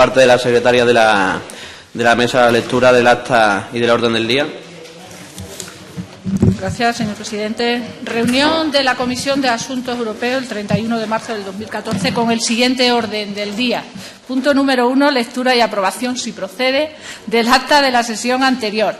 parte de la secretaria de la mesa la lectura del acta y del orden del día. Gracias, señor presidente. Reunión de la Comisión de Asuntos Europeos el 31 de marzo del 2014 con el siguiente orden del día. Punto número 1, lectura y aprobación, si procede, del acta de la sesión anterior.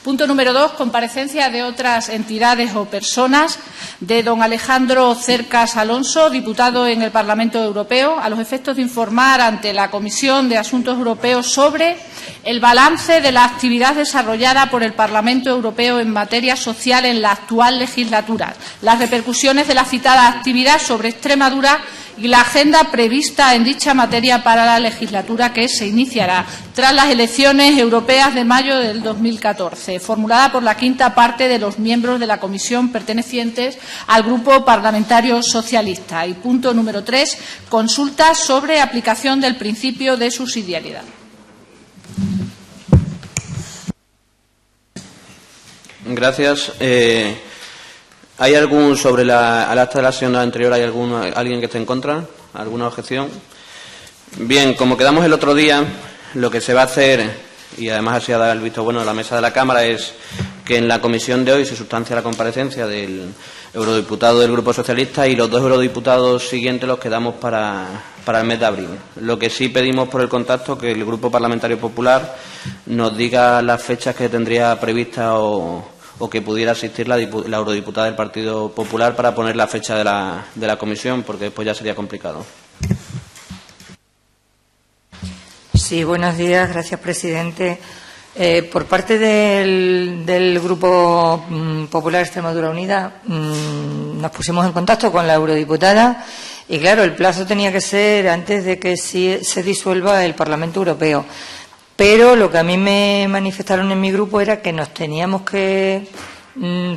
Punto número 2, comparecencia de otras entidades o personas de don Alejandro Cercas Alonso, diputado en el Parlamento Europeo, a los efectos de informar ante la Comisión de Asuntos Europeos sobre el balance de la actividad desarrollada por el Parlamento Europeo en materia social en la actual legislatura, las repercusiones de la citada actividad sobre Extremadura y la agenda prevista en dicha materia para la legislatura que se iniciará tras las elecciones europeas de mayo del 2014, formulada por la quinta parte de los miembros de la comisión pertenecientes al Grupo Parlamentario Socialista. Y punto número 3, consulta sobre aplicación del principio de subsidiariedad. Gracias. ¿Hay algún sobre al acta de la sesión anterior? ¿Hay alguien que esté en contra? ¿Alguna objeción? Bien, como quedamos el otro día, lo que se va a hacer, y además así ha dado el visto bueno de la mesa de la Cámara, es que en la comisión de hoy se sustancia la comparecencia del eurodiputado del Grupo Socialista y los dos eurodiputados siguientes los quedamos para el mes de abril. Lo que sí pedimos por el contacto que el Grupo Parlamentario Popular nos diga las fechas que tendría prevista o que pudiera asistir la eurodiputada del Partido Popular para poner la fecha de la comisión, porque después ya sería complicado. Sí, buenos días. Gracias, presidente. Por parte del Grupo Popular Extremadura Unida nos pusimos en contacto con la eurodiputada y, claro, el plazo tenía que ser antes de que se disuelva el Parlamento Europeo. Pero lo que a mí me manifestaron en mi grupo era que nos teníamos que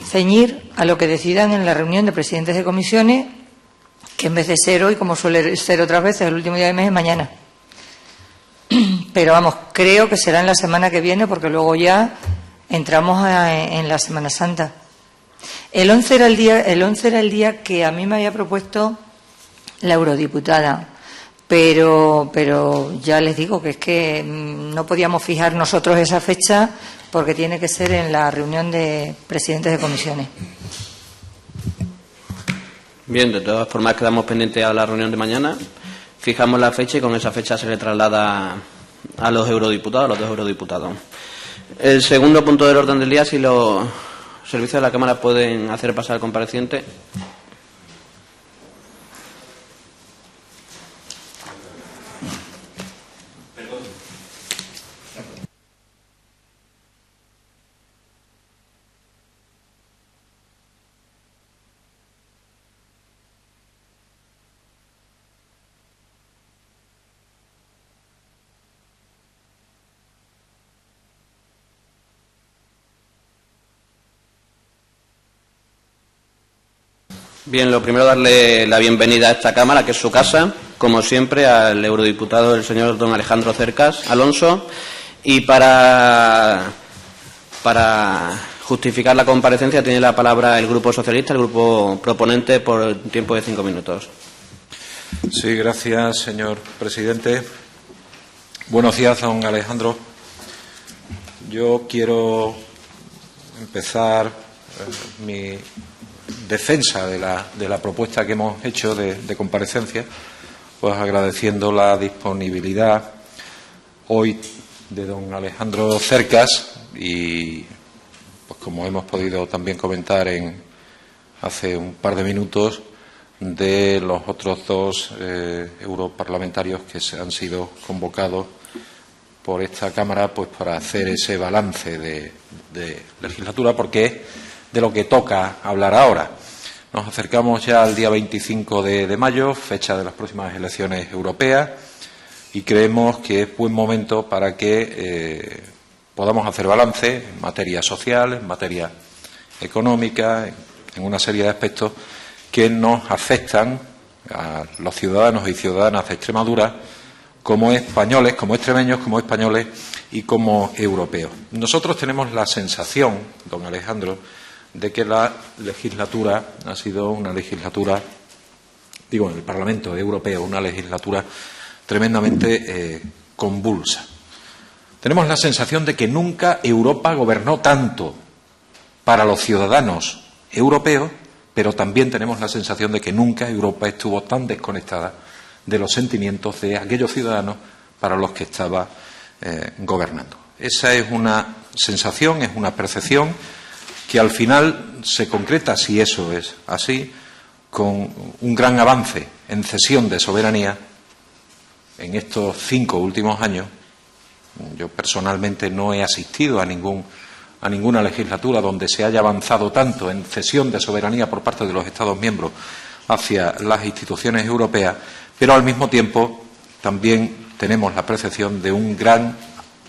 ceñir a lo que decidan en la reunión de presidentes de comisiones, que en vez de ser hoy, como suele ser otras veces, el último día del mes, es mañana. Pero vamos, creo que será en la semana que viene, porque luego ya entramos en la Semana Santa. El 11 era el día que a mí me había propuesto la eurodiputada. Pero ya les digo que es que no podíamos fijar nosotros esa fecha porque tiene que ser en la reunión de presidentes de comisiones. Bien, de todas formas quedamos pendientes a la reunión de mañana. Fijamos la fecha y con esa fecha se le traslada a los eurodiputados, a los dos eurodiputados. El segundo punto del orden del día, si los servicios de la Cámara pueden hacer pasar al compareciente. Bien, lo primero darle la bienvenida a esta Cámara, que es su casa, como siempre, al eurodiputado el señor don Alejandro Cercas Alonso, y para justificar la comparecencia tiene la palabra el Grupo Socialista, el grupo proponente, por un tiempo de 5 minutos. Sí, gracias, señor presidente. Buenos días, don Alejandro. Yo quiero empezar mi defensa de la propuesta que hemos hecho de comparecencia, pues agradeciendo la disponibilidad hoy de don Alejandro Cercas y, pues como hemos podido también comentar hace un par de minutos, de los otros dos europarlamentarios que se han sido convocados por esta Cámara pues para hacer ese balance de legislatura, porque es de lo que toca hablar ahora. Nos acercamos ya al día 25 de mayo, fecha de las próximas elecciones europeas, y creemos que es buen momento para que podamos hacer balance en materia social, en materia económica, en una serie de aspectos que nos afectan a los ciudadanos y ciudadanas de Extremadura como españoles, como extremeños, como españoles y como europeos. Nosotros tenemos la sensación, don Alejandro, de que la legislatura ha sido una legislatura, digo, en el Parlamento Europeo, una legislatura tremendamente convulsa. Tenemos la sensación de que nunca Europa gobernó tanto para los ciudadanos europeos, pero también tenemos la sensación de que nunca Europa estuvo tan desconectada de los sentimientos de aquellos ciudadanos para los que estaba gobernando. Esa es una sensación, es una percepción que al final se concreta, si eso es así, con un gran avance en cesión de soberanía en estos 5 últimos años. Yo personalmente no he asistido a ninguna legislatura donde se haya avanzado tanto en cesión de soberanía por parte de los Estados miembros hacia las instituciones europeas, pero al mismo tiempo también tenemos la percepción de un gran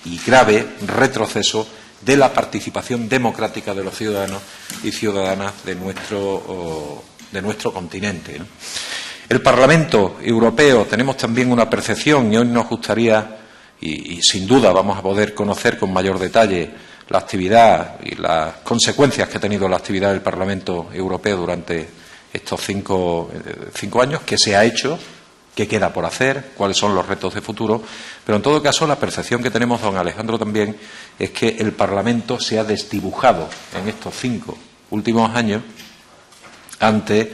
y grave retroceso de la participación democrática de los ciudadanos y ciudadanas de nuestro continente, ¿no? El Parlamento Europeo tenemos también una percepción, y hoy nos gustaría, y sin duda vamos a poder conocer con mayor detalle la actividad y las consecuencias que ha tenido la actividad del Parlamento Europeo durante estos 5 años, qué se ha hecho, qué queda por hacer, cuáles son los retos de futuro. Pero en todo caso, la percepción que tenemos, don Alejandro, también es que el Parlamento se ha desdibujado en estos 5 últimos años ante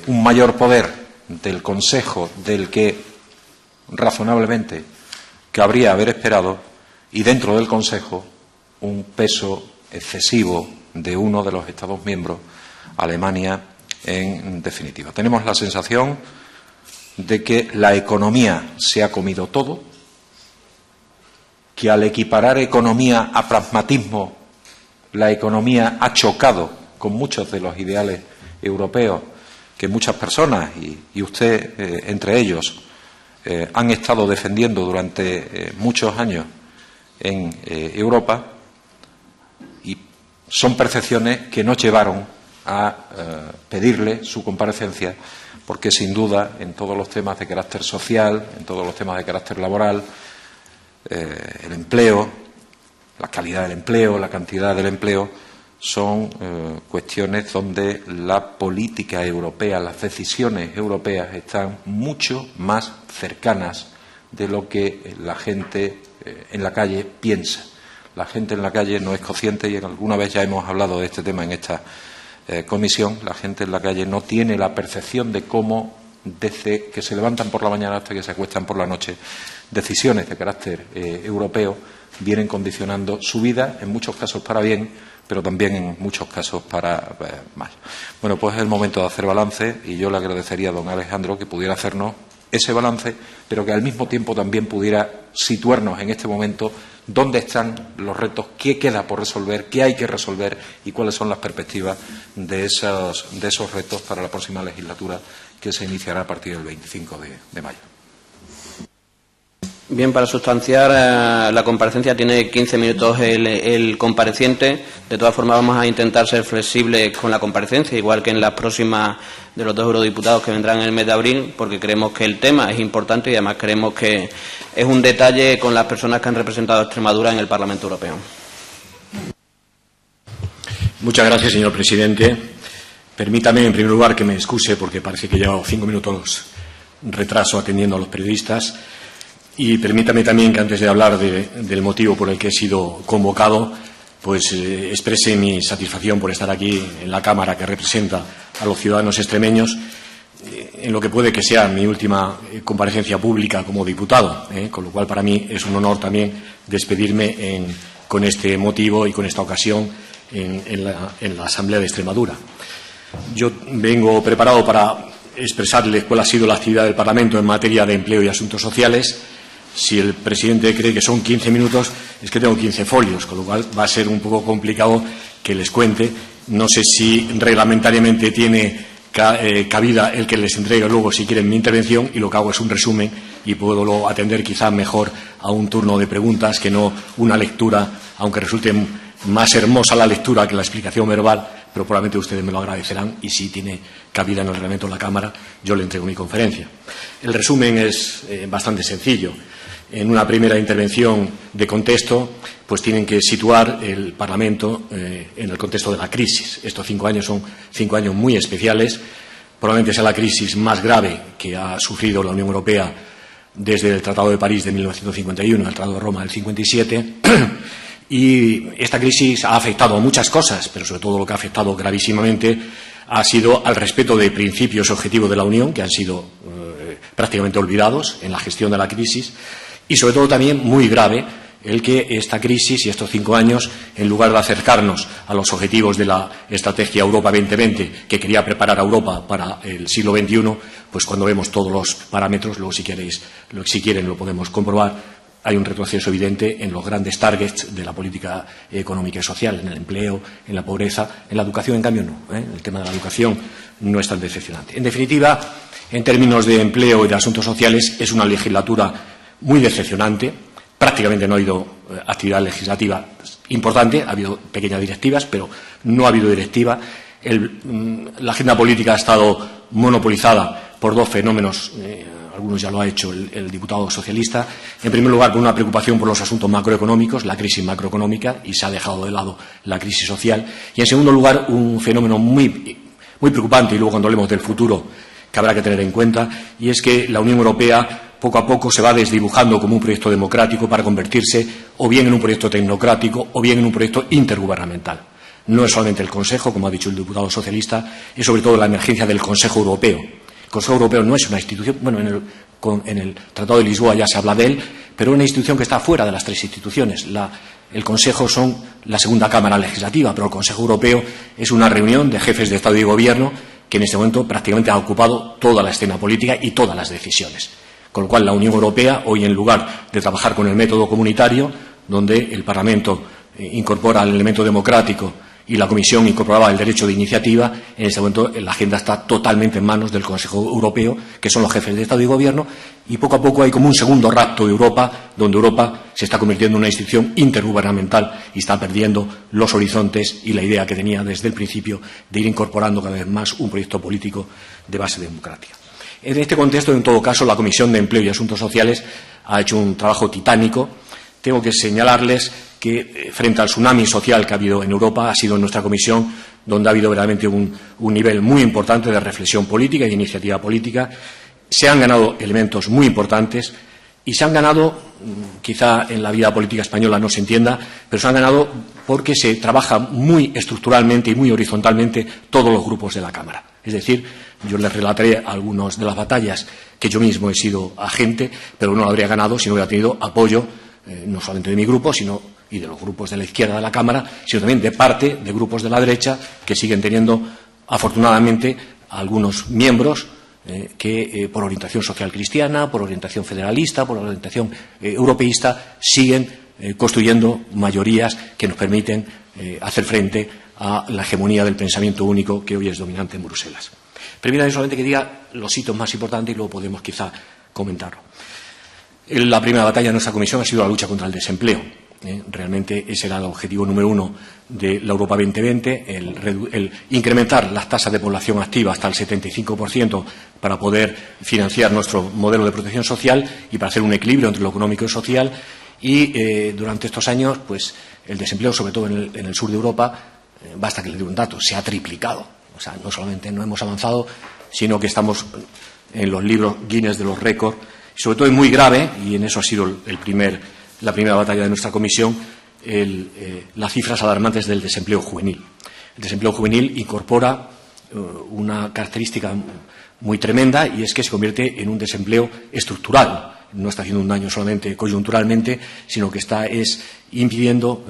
un mayor poder del Consejo del que razonablemente cabría haber esperado, y dentro del Consejo un peso excesivo de uno de los Estados miembros, Alemania, en definitiva. Tenemos la sensación de que la economía se ha comido todo, que al equiparar economía a pragmatismo, la economía ha chocado con muchos de los ideales europeos que muchas personas, y usted entre ellos, han estado defendiendo durante muchos años en Europa, y son percepciones que nos llevaron a pedirle su comparecencia, porque sin duda en todos los temas de carácter social, en todos los temas de carácter laboral, el empleo, la calidad del empleo, la cantidad del empleo, son cuestiones donde la política europea, las decisiones europeas están mucho más cercanas de lo que la gente en la calle piensa. La gente en la calle no es consciente, y alguna vez ya hemos hablado de este tema en esta comisión. La gente en la calle no tiene la percepción de cómo, desde que se levantan por la mañana hasta que se acuestan por la noche, decisiones de carácter europeo vienen condicionando su vida, en muchos casos para bien, pero también en muchos casos para mal. Bueno, pues es el momento de hacer balance, y yo le agradecería a don Alejandro que pudiera hacernos ese balance, pero que al mismo tiempo también pudiera situarnos en este momento dónde están los retos, qué queda por resolver, qué hay que resolver y cuáles son las perspectivas de esos retos para la próxima legislatura, que se iniciará a partir del 25 de mayo. Bien, para sustanciar la comparecencia tiene 15 minutos el compareciente. De todas formas, vamos a intentar ser flexibles con la comparecencia, igual que en las próximas de los 2 eurodiputados que vendrán en el mes de abril, porque creemos que el tema es importante y además creemos que es un detalle con las personas que han representado a Extremadura en el Parlamento Europeo. Muchas gracias, señor presidente. Permítame, en primer lugar, que me excuse porque parece que llevo 5 minutos retraso atendiendo a los periodistas. Y permítame también que, antes de hablar del motivo por el que he sido convocado, pues exprese mi satisfacción por estar aquí en la Cámara que representa a los ciudadanos extremeños, en lo que puede que sea mi última comparecencia pública como diputado, con lo cual para mí es un honor también despedirme con este motivo y con esta ocasión en la Asamblea de Extremadura. Yo vengo preparado para expresarles cuál ha sido la actividad del Parlamento en materia de empleo y asuntos sociales. Si el presidente cree que son 15 minutos, es que tengo 15 folios, con lo cual va a ser un poco complicado que les cuente. No sé si reglamentariamente tiene cabida el que les entregue luego, si quieren, mi intervención, y lo que hago es un resumen y puedo luego atender quizá mejor a un turno de preguntas que no una lectura, aunque resulte más hermosa la lectura que la explicación verbal, pero probablemente ustedes me lo agradecerán, y si tiene cabida en el reglamento de la Cámara, yo le entrego mi conferencia. El resumen es bastante sencillo. En una primera intervención de contexto, pues tienen que situar el Parlamento en el contexto de la crisis. Estos 5 años son 5 años muy especiales. Probablemente sea la crisis más grave que ha sufrido la Unión Europea desde el Tratado de París de 1951 al Tratado de Roma del 57, y esta crisis ha afectado a muchas cosas, pero sobre todo lo que ha afectado gravísimamente ha sido al respeto de principios y objetivos de la Unión, que han sido prácticamente olvidados en la gestión de la crisis, y sobre todo también muy grave el que esta crisis y estos 5 años, en lugar de acercarnos a los objetivos de la Estrategia Europa 2020, que quería preparar a Europa para el siglo XXI, pues cuando vemos todos los parámetros, luego si quieren lo podemos comprobar, hay un retroceso evidente en los grandes targets de la política económica y social, en el empleo, en la pobreza. En la educación, en cambio, no. El tema de la educación no es tan decepcionante. En definitiva, en términos de empleo y de asuntos sociales, es una legislatura muy decepcionante. Prácticamente no ha habido actividad legislativa importante, ha habido pequeñas directivas, pero no ha habido directiva. La agenda política ha estado monopolizada por 2 fenómenos, algunos ya lo ha hecho el diputado socialista. En primer lugar, por una preocupación por los asuntos macroeconómicos, la crisis macroeconómica, y se ha dejado de lado la crisis social. Y, en segundo lugar, un fenómeno muy preocupante, y luego cuando hablemos del futuro, que habrá que tener en cuenta, y es que la Unión Europea poco a poco se va desdibujando como un proyecto democrático para convertirse o bien en un proyecto tecnocrático o bien en un proyecto intergubernamental. No es solamente el Consejo, como ha dicho el diputado socialista, es sobre todo la emergencia del Consejo Europeo. El Consejo Europeo no es una institución, bueno, en el Tratado de Lisboa ya se habla de él, pero es una institución que está fuera de las 3 instituciones. El Consejo son la segunda cámara legislativa, pero el Consejo Europeo es una reunión de jefes de Estado y Gobierno que en este momento prácticamente ha ocupado toda la escena política y todas las decisiones. Con lo cual, la Unión Europea, hoy, en lugar de trabajar con el método comunitario, donde el Parlamento incorpora el elemento democrático y la Comisión incorporaba el derecho de iniciativa, en este momento la agenda está totalmente en manos del Consejo Europeo, que son los jefes de Estado y Gobierno, y poco a poco hay como un segundo rapto de Europa, donde Europa se está convirtiendo en una institución intergubernamental y está perdiendo los horizontes y la idea que tenía desde el principio de ir incorporando cada vez más un proyecto político de base democrática. En este contexto, en todo caso, la Comisión de Empleo y Asuntos Sociales ha hecho un trabajo titánico. Tengo que señalarles que, frente al tsunami social que ha habido en Europa, ha sido en nuestra comisión donde ha habido verdaderamente un nivel muy importante de reflexión política y de iniciativa política. Se han ganado elementos muy importantes y se han ganado, quizá en la vida política española no se entienda, pero se han ganado porque se trabaja muy estructuralmente y muy horizontalmente todos los grupos de la Cámara. Es decir, yo les relataré algunas de las batallas que yo mismo he sido agente, pero no lo habría ganado si no hubiera tenido apoyo, no solamente de mi grupo, y de los grupos de la izquierda de la Cámara, sino también de parte de grupos de la derecha que siguen teniendo, afortunadamente, algunos miembros que por orientación social cristiana, por orientación federalista, por orientación europeísta, siguen construyendo mayorías que nos permiten hacer frente a la hegemonía del pensamiento único que hoy es dominante en Bruselas. Permítanme solamente que diga los hitos más importantes y luego podemos quizá comentarlo. La primera batalla de nuestra comisión ha sido la lucha contra el desempleo. Realmente ese era el objetivo número 1 de la Europa 2020, el incrementar las tasas de población activa hasta el 75% para poder financiar nuestro modelo de protección social y para hacer un equilibrio entre lo económico y social. Y durante estos años, pues el desempleo, sobre todo en el sur de Europa, basta que le dé un dato, se ha triplicado. O sea, no solamente no hemos avanzado, sino que estamos en los libros Guinness de los récords. Sobre todo es muy grave, y en eso ha sido la primera batalla de nuestra comisión, las cifras alarmantes del desempleo juvenil. El desempleo juvenil incorpora una característica muy tremenda, y es que se convierte en un desempleo estructural. No está haciendo un daño solamente coyunturalmente, sino que está impidiendo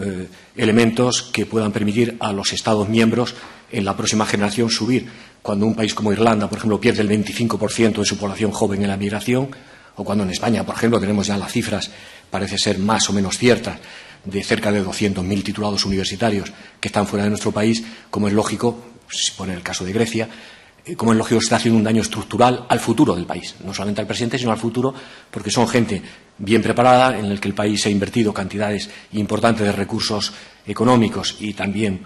elementos que puedan permitir a los Estados miembros en la próxima generación subir. Cuando un país como Irlanda, por ejemplo, pierde el 25% de su población joven en la migración, o cuando en España, por ejemplo, tenemos ya las cifras, parece ser más o menos ciertas, de cerca de 200.000 titulados universitarios que están fuera de nuestro país, como es lógico, si se pone el caso de Grecia, como es lógico, se está haciendo un daño estructural al futuro del país, no solamente al presente, sino al futuro, porque son gente bien preparada, en el que el país ha invertido cantidades importantes de recursos económicos y también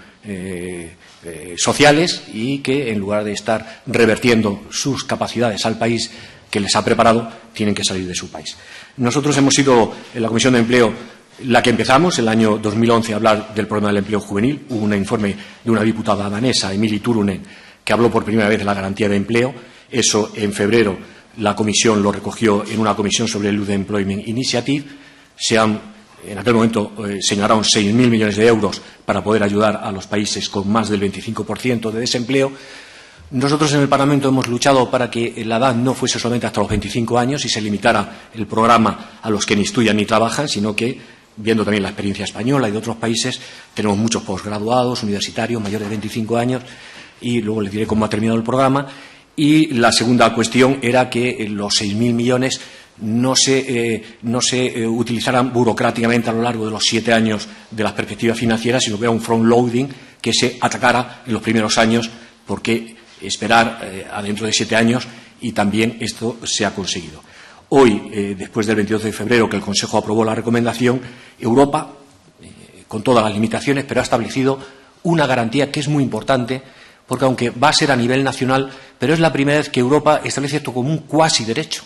sociales, y que, en lugar de estar revertiendo sus capacidades al país que les ha preparado, tienen que salir de su país. Nosotros hemos sido, en la Comisión de Empleo, la que empezamos el año 2011 a hablar del problema del empleo juvenil. Hubo un informe de una diputada danesa, Emilie Turunen, que habló por primera vez de la garantía de empleo. Eso, en febrero, la Comisión lo recogió en una comisión sobre el Youth Employment Initiative. En aquel momento señalaron 6.000 millones de euros para poder ayudar a los países con más del 25% de desempleo. Nosotros en el Parlamento hemos luchado para que la edad no fuese solamente hasta los 25 años y se limitara el programa a los que ni estudian ni trabajan, sino que, viendo también la experiencia española y de otros países, tenemos muchos posgraduados, universitarios, mayores de 25 años, y luego les diré cómo ha terminado el programa. Y la segunda cuestión era que los 6.000 millones no se utilizaran burocráticamente a lo largo de los 7 años de las perspectivas financieras, sino que era un front-loading que se atacara en los primeros años, porque esperar a dentro de 7 años, y también esto se ha conseguido. Hoy, después del 22 de febrero, que el Consejo aprobó la recomendación, Europa, con todas las limitaciones, pero ha establecido una garantía que es muy importante, porque aunque va a ser a nivel nacional, pero es la primera vez que Europa establece esto como un cuasi derecho.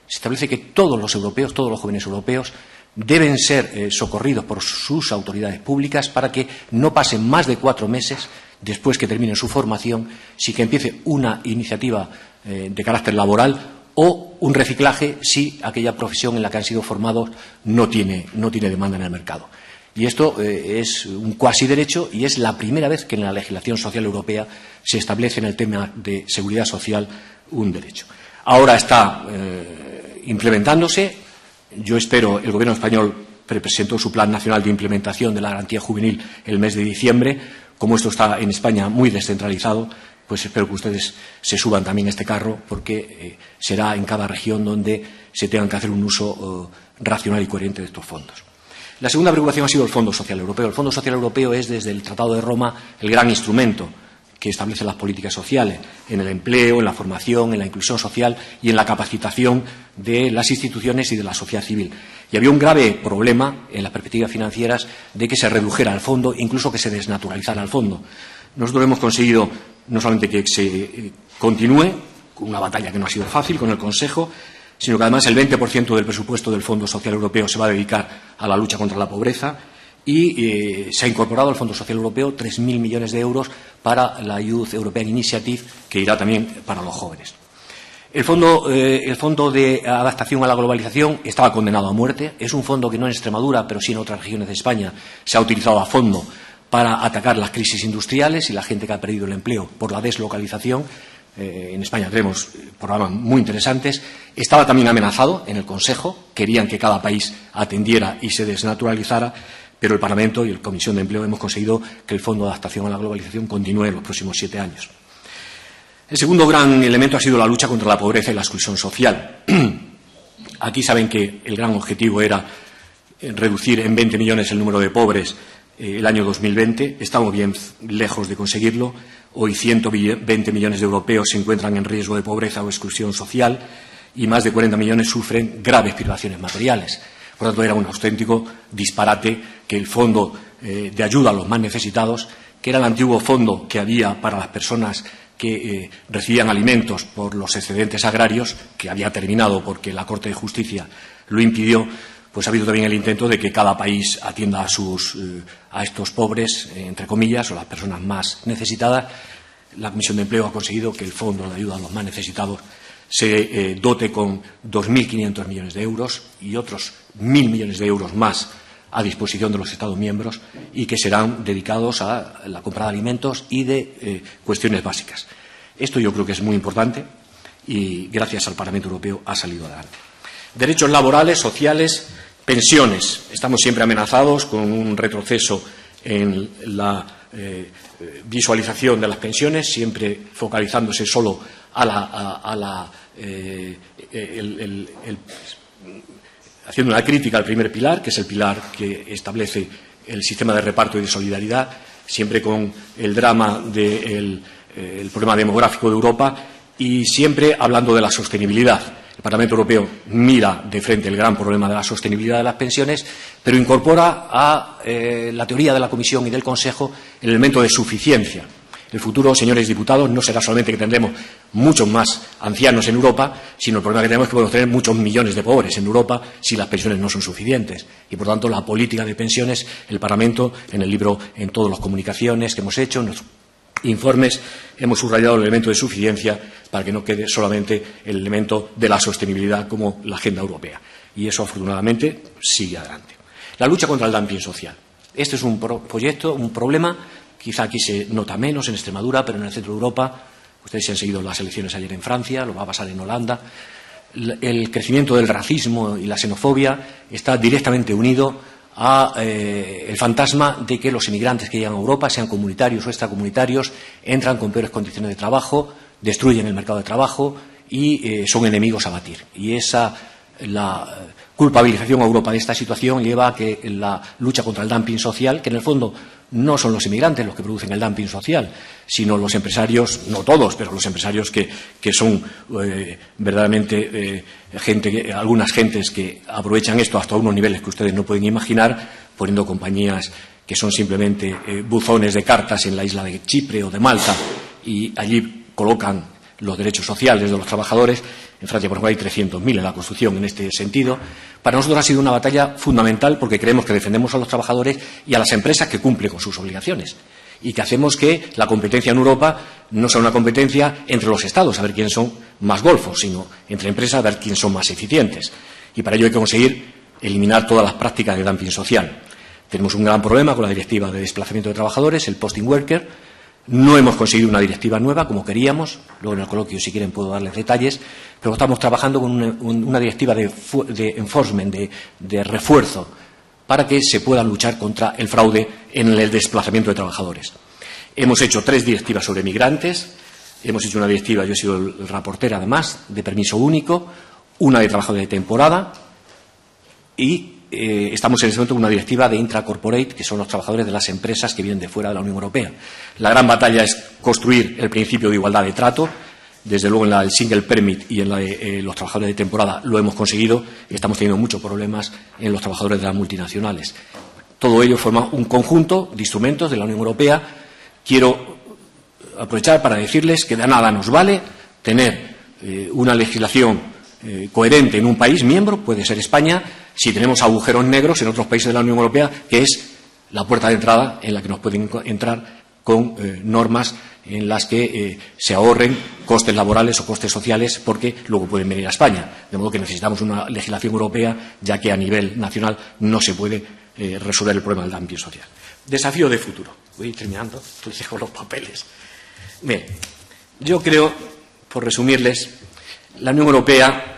Se establece que todos los europeos, todos los jóvenes europeos, deben ser socorridos por sus autoridades públicas para que no pasen más de 4 meses después que terminen su formación, si que empiece una iniciativa de carácter laboral o un reciclaje si aquella profesión en la que han sido formados no tiene demanda en el mercado. Y esto es un cuasi derecho y es la primera vez que en la legislación social europea se establece en el tema de seguridad social un derecho. Ahora está implementándose. Yo espero, el Gobierno español presentó su Plan Nacional de Implementación de la Garantía Juvenil el mes de diciembre. Como esto está en España muy descentralizado, pues espero que ustedes se suban también a este carro, porque será en cada región donde se tengan que hacer un uso racional y coherente de estos fondos. La segunda preocupación ha sido el Fondo Social Europeo. El Fondo Social Europeo es, desde el Tratado de Roma, el gran instrumento que establece las políticas sociales en el empleo, en la formación, en la inclusión social y en la capacitación de las instituciones y de la sociedad civil. Y había un grave problema en las perspectivas financieras de que se redujera el fondo, incluso que se desnaturalizara el fondo. Nosotros hemos conseguido no solamente que se continúe, una batalla que no ha sido fácil con el Consejo, sino que además el 20% del presupuesto del Fondo Social Europeo se va a dedicar a la lucha contra la pobreza, y se ha incorporado al Fondo Social Europeo 3.000 millones de euros para la Youth European Initiative, que irá también para los jóvenes. El fondo de adaptación a la globalización estaba condenado a muerte. Es un fondo que no en Extremadura, pero sí en otras regiones de España, se ha utilizado a fondo para atacar las crisis industriales y la gente que ha perdido el empleo por la deslocalización. En España tenemos programas muy interesantes. Estaba también amenazado en el Consejo. Querían que cada país atendiera y se desnaturalizara, pero el Parlamento y la Comisión de Empleo hemos conseguido que el Fondo de Adaptación a la Globalización continúe en los próximos 7 años. El segundo gran elemento ha sido la lucha contra la pobreza y la exclusión social. Aquí saben que el gran objetivo era reducir en 20 millones el número de pobres el año 2020. Estamos bien lejos de conseguirlo. Hoy 120 millones de europeos se encuentran en riesgo de pobreza o exclusión social y más de 40 millones sufren graves privaciones materiales. Por tanto, era un auténtico disparate que el fondo de ayuda a los más necesitados, que era el antiguo fondo que había para las personas que recibían alimentos por los excedentes agrarios, que había terminado porque la Corte de Justicia lo impidió, pues ha habido también el intento de que cada país atienda a estos pobres, entre comillas, o las personas más necesitadas. La Comisión de Empleo ha conseguido que el Fondo de Ayuda a los Más Necesitados se dote con 2.500 millones de euros y otros 1.000 millones de euros más a disposición de los Estados miembros, y que serán dedicados a la compra de alimentos y de cuestiones básicas. Esto yo creo que es muy importante y gracias al Parlamento Europeo ha salido adelante. Derechos laborales, sociales, pensiones. Estamos siempre amenazados con un retroceso en la visualización de las pensiones, siempre focalizándose solo haciendo una crítica al primer pilar, que es el pilar que establece el sistema de reparto y de solidaridad, siempre con el drama del problema demográfico de Europa y siempre hablando de la sostenibilidad. El Parlamento Europeo mira de frente el gran problema de la sostenibilidad de las pensiones, pero incorpora a la teoría de la Comisión y del Consejo el elemento de suficiencia. El futuro, señores diputados, no será solamente que tendremos muchos más ancianos en Europa, sino el problema que tenemos es que podemos tener muchos millones de pobres en Europa si las pensiones no son suficientes. Y, por tanto, la política de pensiones, el Parlamento, en el libro, en todas las comunicaciones que hemos hecho, en nuestro informes hemos subrayado el elemento de suficiencia para que no quede solamente el elemento de la sostenibilidad como la agenda europea. Y eso, afortunadamente, sigue adelante. La lucha contra el dumping social. Este es un proyecto, un problema, quizá aquí se nota menos en Extremadura, pero en el centro de Europa, ustedes se han seguido las elecciones ayer en Francia, lo va a pasar en Holanda. El crecimiento del racismo y la xenofobia está directamente unido a el fantasma de que los inmigrantes que llegan a Europa, sean comunitarios o extracomunitarios, entran con peores condiciones de trabajo, destruyen el mercado de trabajo y son enemigos a batir. Y la culpabilización a Europa de esta situación lleva a que la lucha contra el dumping social, que en el fondo no son los inmigrantes los que producen el dumping social, sino los empresarios, no todos, pero los empresarios que son verdaderamente algunas gentes que aprovechan esto hasta unos niveles que ustedes no pueden imaginar, poniendo compañías que son simplemente buzones de cartas en la isla de Chipre o de Malta y allí colocan los derechos sociales de los trabajadores. En Francia, por ejemplo, hay 300.000 en la construcción en este sentido. Para nosotros ha sido una batalla fundamental porque creemos que defendemos a los trabajadores y a las empresas que cumplen con sus obligaciones y que hacemos que la competencia en Europa no sea una competencia entre los Estados, a ver quiénes son más golfos, sino entre empresas, a ver quiénes son más eficientes. Y para ello hay que conseguir eliminar todas las prácticas de dumping social. Tenemos un gran problema con la directiva de desplazamiento de trabajadores, el posting worker. No hemos conseguido una directiva nueva como queríamos. Luego en el coloquio, si quieren, puedo darles detalles. Pero estamos trabajando con una directiva de enforcement, de refuerzo, para que se pueda luchar contra el fraude en el desplazamiento de trabajadores. Hemos hecho 3 directivas sobre migrantes. Hemos hecho una directiva, yo he sido el reportero además, de permiso único, una de trabajo de temporada y estamos en este momento en una directiva de intracorporate, que son los trabajadores de las empresas que vienen de fuera de la Unión Europea. La gran batalla es construir el principio de igualdad de trato. Desde luego en la del single permit y en la de los trabajadores de temporada lo hemos conseguido y estamos teniendo muchos problemas en los trabajadores de las multinacionales. Todo ello forma un conjunto de instrumentos de la Unión Europea. Quiero aprovechar para decirles que de nada nos vale tener una legislación coherente en un país miembro, puede ser España, si tenemos agujeros negros en otros países de la Unión Europea, que es la puerta de entrada en la que nos pueden entrar con normas en las que se ahorren costes laborales o costes sociales, porque luego pueden venir a España. De modo que necesitamos una legislación europea, ya que a nivel nacional no se puede resolver el problema del dumping social. Desafío de futuro. Voy terminando, estoy con los papeles. Bien, yo creo, por resumirles, la Unión Europea,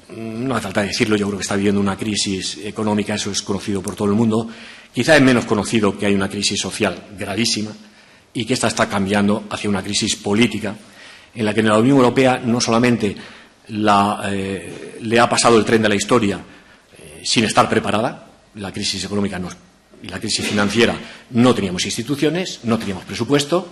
no hace falta decirlo, yo creo que está viviendo una crisis económica, eso es conocido por todo el mundo. Quizá es menos conocido que hay una crisis social gravísima y que esta está cambiando hacia una crisis política en la que la Unión Europea no solamente le ha pasado el tren de la historia sin estar preparada, la crisis económica y la crisis financiera, no teníamos instituciones, no teníamos presupuesto,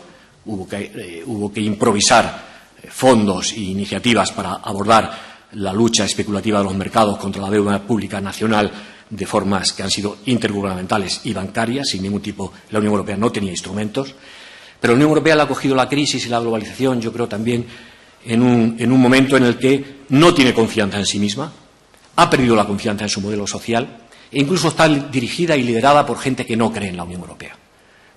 hubo que improvisar fondos e iniciativas para abordar la lucha especulativa de los mercados contra la deuda pública nacional de formas que han sido intergubernamentales y bancarias, sin ningún tipo. La Unión Europea no tenía instrumentos, pero la Unión Europea le ha cogido la crisis y la globalización, yo creo también, en un momento en el que no tiene confianza en sí misma, ha perdido la confianza en su modelo social e incluso está dirigida y liderada por gente que no cree en la Unión Europea.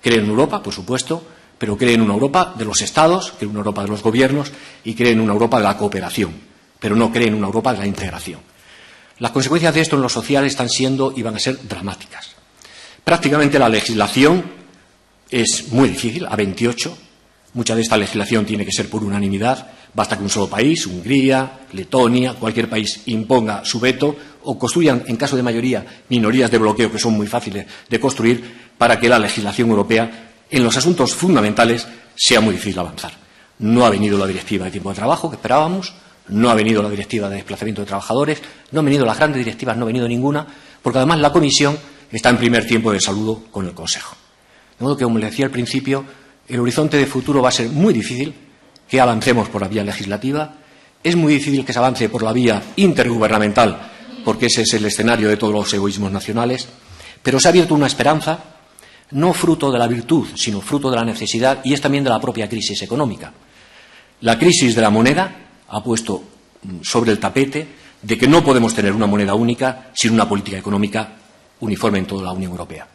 Cree en Europa, por supuesto, pero cree en una Europa de los Estados, cree en una Europa de los gobiernos y cree en una Europa de la cooperación, pero no cree en una Europa de la integración. Las consecuencias de esto en lo social están siendo y van a ser dramáticas. Prácticamente la legislación es muy difícil, a 28. Mucha de esta legislación tiene que ser por unanimidad. Basta que un solo país, Hungría, Letonia, cualquier país imponga su veto o construyan, en caso de mayoría, minorías de bloqueo que son muy fáciles de construir para que la legislación europea, en los asuntos fundamentales, sea muy difícil avanzar. No ha venido la directiva de tiempo de trabajo que esperábamos, no ha venido la directiva de desplazamiento de trabajadores, no han venido las grandes directivas, no ha venido ninguna, porque además la Comisión está en primer tiempo de saludo con el Consejo. De modo que, como le decía al principio, el horizonte de futuro va a ser muy difícil que avancemos por la vía legislativa, es muy difícil que se avance por la vía intergubernamental, porque ese es el escenario de todos los egoísmos nacionales, pero se ha abierto una esperanza, no fruto de la virtud, sino fruto de la necesidad y es también de la propia crisis económica. La crisis de la moneda ha puesto sobre el tapete de que no podemos tener una moneda única sin una política económica uniforme en toda la Unión Europea.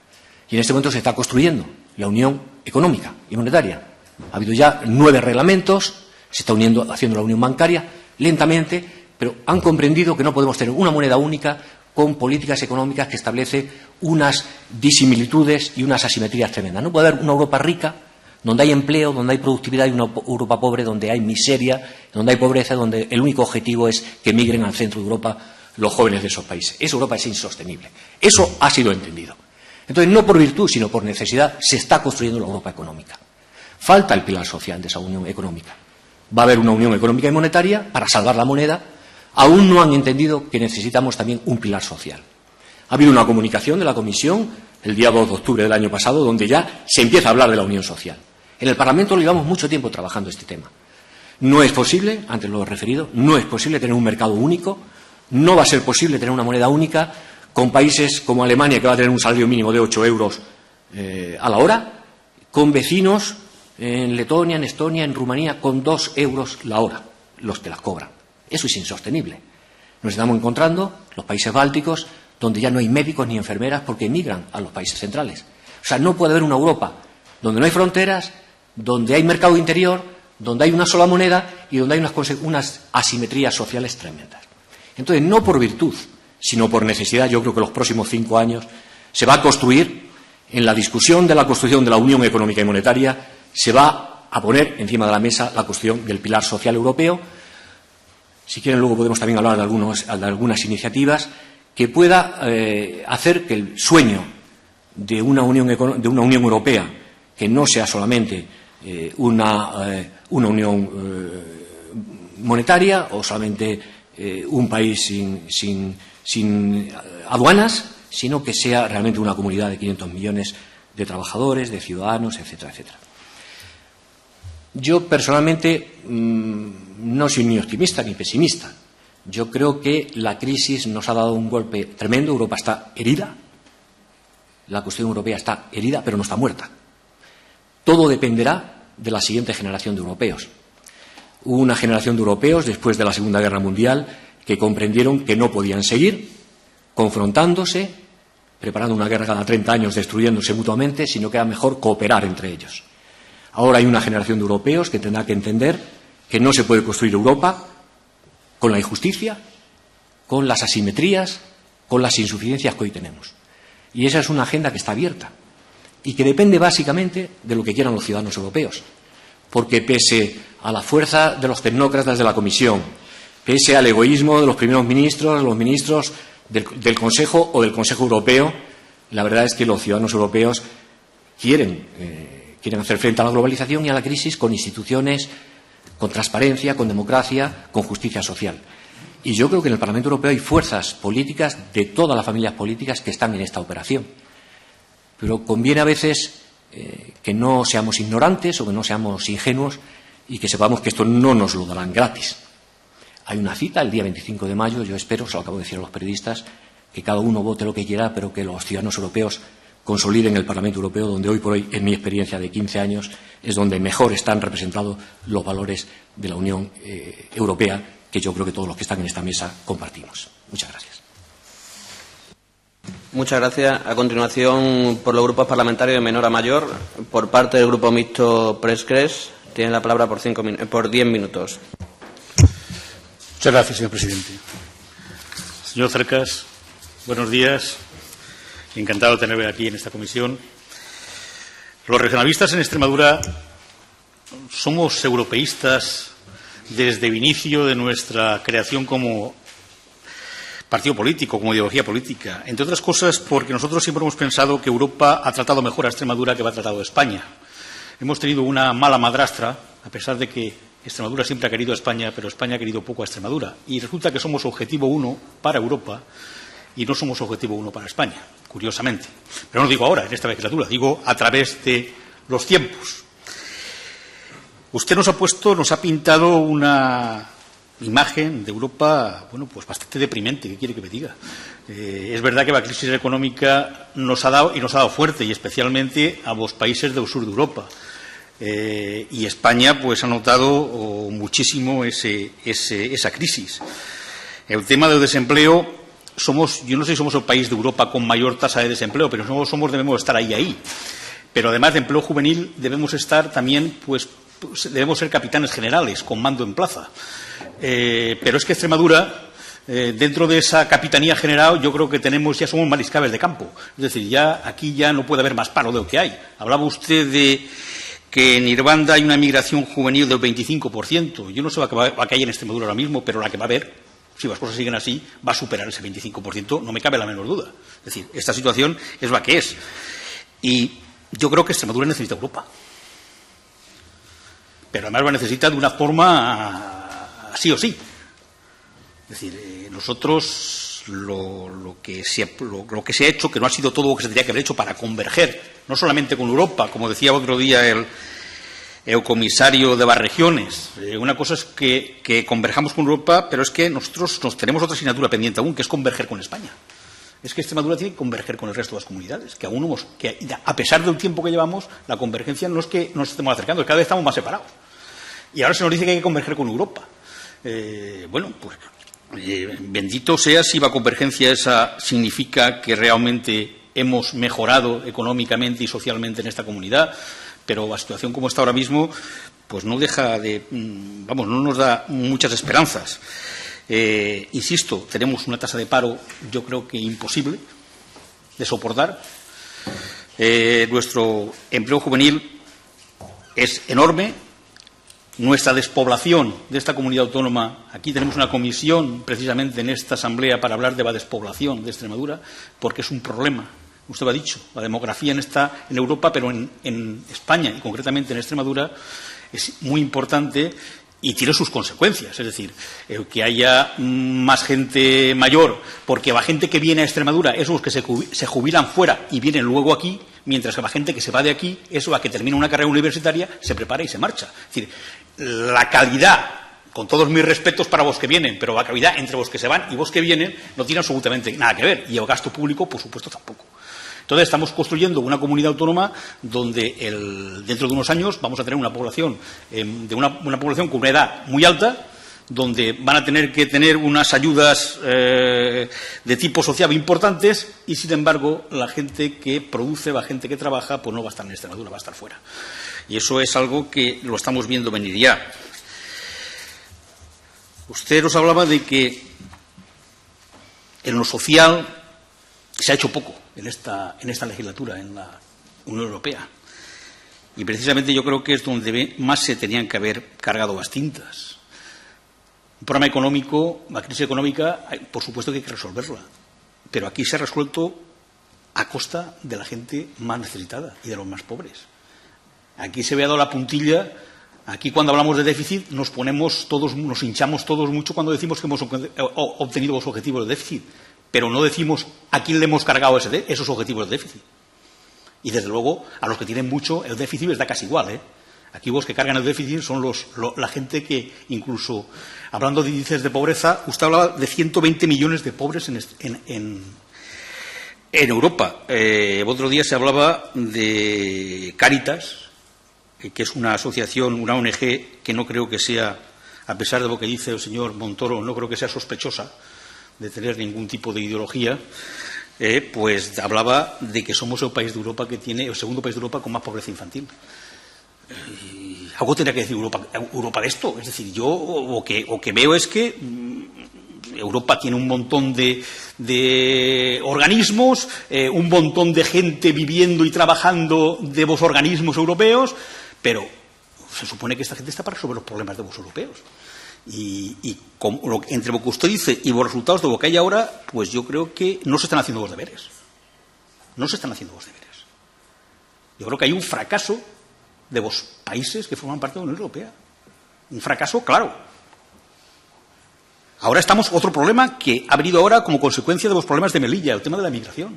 Y en este momento se está construyendo la Unión Económica y Monetaria. Ha habido ya 9 reglamentos, se está haciendo la unión bancaria lentamente, pero han comprendido que no podemos tener una moneda única con políticas económicas que establecen unas disimilitudes y unas asimetrías tremendas. No puede haber una Europa rica donde hay empleo, donde hay productividad, y una Europa pobre donde hay miseria, donde hay pobreza, donde el único objetivo es que migren al centro de Europa los jóvenes de esos países. Esa Europa es insostenible. Eso ha sido entendido. Entonces, no por virtud, sino por necesidad, se está construyendo la Europa económica. Falta el pilar social de esa unión económica. Va a haber una unión económica y monetaria para salvar la moneda. Aún no han entendido que necesitamos también un pilar social. Ha habido una comunicación de la Comisión el día 2 de octubre del año pasado, donde ya se empieza a hablar de la unión social. En el Parlamento llevamos mucho tiempo trabajando este tema. No es posible, antes lo he referido, no es posible tener un mercado único, no va a ser posible tener una moneda única con países como Alemania, que va a tener un salario mínimo de 8 euros a la hora, con vecinos en Letonia, en Estonia, en Rumanía, con 2 euros la hora, los que las cobran. Eso es insostenible. Nos estamos encontrando los países bálticos, donde ya no hay médicos ni enfermeras porque emigran a los países centrales. O sea, no puede haber una Europa donde no hay fronteras, donde hay mercado interior, donde hay una sola moneda y donde hay unas asimetrías sociales tremendas. Entonces, no por virtud, sino por necesidad, yo creo que los próximos 5 años se va a construir, en la discusión de la construcción de la Unión Económica y Monetaria, se va a poner encima de la mesa la cuestión del pilar social europeo. Si quieren, luego podemos también hablar de algunas iniciativas que pueda hacer que el sueño de una Unión Europea, que no sea solamente una unión monetaria o solamente un país sin aduanas, sino que sea realmente una comunidad de 500 millones de trabajadores, de ciudadanos, etcétera, etcétera. Yo, personalmente, no soy ni optimista ni pesimista. Yo creo que la crisis nos ha dado un golpe tremendo. Europa está herida. La cuestión europea está herida, pero no está muerta. Todo dependerá de la siguiente generación de europeos. Hubo una generación de europeos después de la Segunda Guerra Mundial que comprendieron que no podían seguir confrontándose, preparando una guerra cada 30 años, destruyéndose mutuamente, sino que era mejor cooperar entre ellos. Ahora hay una generación de europeos que tendrá que entender que no se puede construir Europa con la injusticia, con las asimetrías, con las insuficiencias que hoy tenemos. Y esa es una agenda que está abierta y que depende básicamente de lo que quieran los ciudadanos europeos. Porque pese a la fuerza de los tecnócratas de la Comisión, pese al egoísmo de los primeros ministros, los ministros del Consejo o del Consejo Europeo, la verdad es que los ciudadanos europeos quieren hacer frente a la globalización y a la crisis con instituciones, con transparencia, con democracia, con justicia social. Y yo creo que en el Parlamento Europeo hay fuerzas políticas de todas las familias políticas que están en esta operación. Pero conviene a veces que no seamos ignorantes o que no seamos ingenuos y que sepamos que esto no nos lo darán gratis. Hay una cita el día 25 de mayo, yo espero, se lo acabo de decir a los periodistas, que cada uno vote lo que quiera, pero que los ciudadanos europeos consoliden el Parlamento Europeo, donde hoy por hoy, en mi experiencia de 15 años, es donde mejor están representados los valores de la Unión Europea, que yo creo que todos los que están en esta mesa compartimos. Muchas gracias. Muchas gracias. A continuación, por los grupos parlamentarios de menor a mayor, por parte del Grupo Mixto Prescres, tiene la palabra por 10 minutos. Muchas gracias, señor presidente. Señor Cercas, buenos días. Encantado de tenerle aquí en esta comisión. Los regionalistas en Extremadura somos europeístas desde el inicio de nuestra creación como partido político, como ideología política. Entre otras cosas, porque nosotros siempre hemos pensado que Europa ha tratado mejor a Extremadura que ha tratado a España. Hemos tenido una mala madrastra, a pesar de que Extremadura siempre ha querido a España, pero España ha querido poco a Extremadura. Y resulta que somos objetivo 1 para Europa y no somos objetivo 1 para España, curiosamente. Pero no lo digo ahora, en esta legislatura, digo a través de los tiempos. Usted nos ha pintado una imagen de Europa, bueno, pues bastante deprimente. ¿Qué quiere que me diga? Es verdad que la crisis económica nos ha dado fuerte, y especialmente a los países del sur de Europa. Y España, pues, ha notado muchísimo esa crisis. El tema del desempleo, yo no sé si somos el país de Europa con mayor tasa de desempleo, pero debemos estar ahí. Pero además de empleo juvenil debemos estar también, debemos ser capitanes generales con mando en plaza. Pero es que Extremadura, dentro de esa capitanía general, yo creo que ya somos mariscales de campo. Es decir, aquí ya no puede haber más paro de lo que hay. Hablaba usted de que en Irlanda hay una migración juvenil del 25%. Yo no sé la que hay en Extremadura ahora mismo, pero la que va a haber, si las cosas siguen así, va a superar ese 25%, no me cabe la menor duda. Es decir, esta situación es la que es. Y yo creo que Extremadura necesita Europa. Pero además lo necesita de una forma sí o sí. Es decir, nosotros lo que se ha hecho, que no ha sido todo lo que se tendría que haber hecho para converger, no solamente con Europa, como decía otro día el comisario de las regiones. Una cosa es que converjamos con Europa, pero es que nosotros tenemos otra asignatura pendiente aún, que es converger con España. Es que Extremadura tiene que converger con el resto de las comunidades, que a pesar del tiempo que llevamos, la convergencia no es que nos estemos acercando, cada vez estamos más separados. Y ahora se nos dice que hay que converger con Europa. Bendito sea si la convergencia esa significa que realmente hemos mejorado económicamente y socialmente en esta comunidad, pero la situación como está ahora mismo, pues no deja no nos da muchas esperanzas. Insisto, tenemos una tasa de paro, yo creo que imposible de soportar. Nuestro empleo juvenil es enorme. Nuestra despoblación de esta comunidad autónoma, aquí tenemos una comisión precisamente en esta asamblea para hablar de la despoblación de Extremadura, porque es un problema. Usted lo ha dicho, la demografía está en Europa, pero en España y concretamente en Extremadura es muy importante y tiene sus consecuencias. Es decir, que haya más gente mayor, porque la gente que viene a Extremadura es los que se jubilan fuera y vienen luego aquí, mientras que la gente que se va de aquí es la que termina una carrera universitaria, se prepara y se marcha. Es decir, la calidad, con todos mis respetos para los que vienen, pero la calidad entre los que se van y los que vienen no tiene absolutamente nada que ver. Y el gasto público, por supuesto, tampoco. Entonces, estamos construyendo una comunidad autónoma donde dentro de unos años vamos a tener una población una población con una edad muy alta, donde van a tener que tener unas ayudas de tipo social importantes y, sin embargo, la gente que produce, la gente que trabaja, pues no va a estar en Extremadura, va a estar fuera. Y eso es algo que lo estamos viendo venir ya. Usted nos hablaba de que en lo social se ha hecho poco en esta legislatura, en la Unión Europea. Y precisamente yo creo que es donde más se tenían que haber cargado las tintas. Un problema económico, la crisis económica, por supuesto que hay que resolverla. Pero aquí se ha resuelto a costa de la gente más necesitada y de los más pobres. Aquí se ve dado la puntilla. Aquí, cuando hablamos de déficit, nos hinchamos todos mucho cuando decimos que hemos obtenido los objetivos de déficit, pero no decimos a quién le hemos cargado esos objetivos de déficit. Y, desde luego, a los que tienen mucho, el déficit les da casi igual, Aquí los que cargan el déficit son la gente que, incluso, hablando de índices de pobreza, usted hablaba de 120 millones de pobres en Europa. El otro día se hablaba de Cáritas, que es una asociación, una ONG, que no creo que sea, a pesar de lo que dice el señor Montoro, no creo que sea sospechosa de tener ningún tipo de ideología, pues hablaba de que somos el segundo país de Europa con más pobreza infantil. Algo tendrá que decir Europa de esto. Es decir, yo lo que veo es que Europa tiene un montón de organismos, un montón de gente viviendo y trabajando de los organismos europeos, pero se supone que esta gente está para resolver los problemas de los europeos. Entre lo que usted dice y los resultados de lo que hay ahora, pues yo creo que no se están haciendo los deberes. No se están haciendo los deberes. Yo creo que hay un fracaso de los países que forman parte de la Unión Europea. Un fracaso claro. Ahora estamos otro problema que ha venido ahora como consecuencia de los problemas de Melilla, el tema de la migración.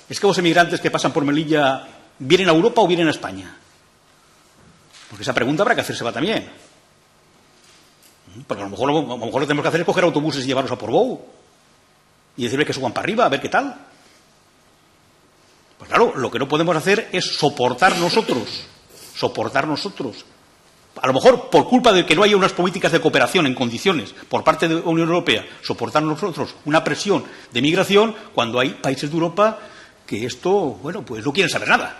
¿Es que los emigrantes que pasan por Melilla vienen a Europa o vienen a España? Porque esa pregunta habrá que hacérsela también. Porque a lo mejor lo que tenemos que hacer es coger autobuses y llevarlos a Portbou y decirle que suban para arriba, a ver qué tal. Pues claro, lo que no podemos hacer es soportar nosotros, a lo mejor por culpa de que no haya unas políticas de cooperación en condiciones por parte de la Unión Europea, soportar nosotros una presión de migración cuando hay países de Europa que esto, pues no quieren saber nada.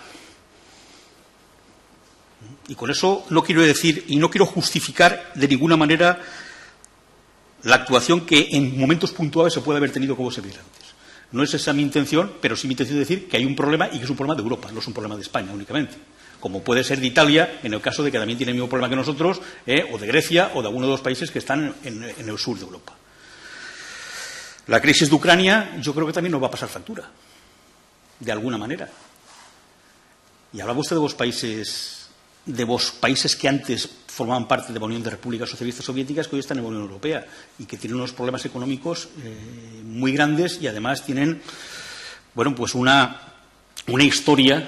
Y con eso no quiero decir y no quiero justificar de ninguna manera la actuación que en momentos puntuales se puede haber tenido como se viera antes. No es esa mi intención, pero sí mi intención de decir que hay un problema y que es un problema de Europa, no es un problema de España únicamente. Como puede ser de Italia, en el caso de que también tiene el mismo problema que nosotros, o de Grecia o de alguno de los países que están en el sur de Europa. La crisis de Ucrania yo creo que también nos va a pasar factura, de alguna manera. Y hablaba usted de vos países que antes formaban parte de la Unión de Repúblicas Socialistas Soviéticas, que hoy están en la Unión Europea y que tienen unos problemas económicos muy grandes y además tienen, bueno, pues una historia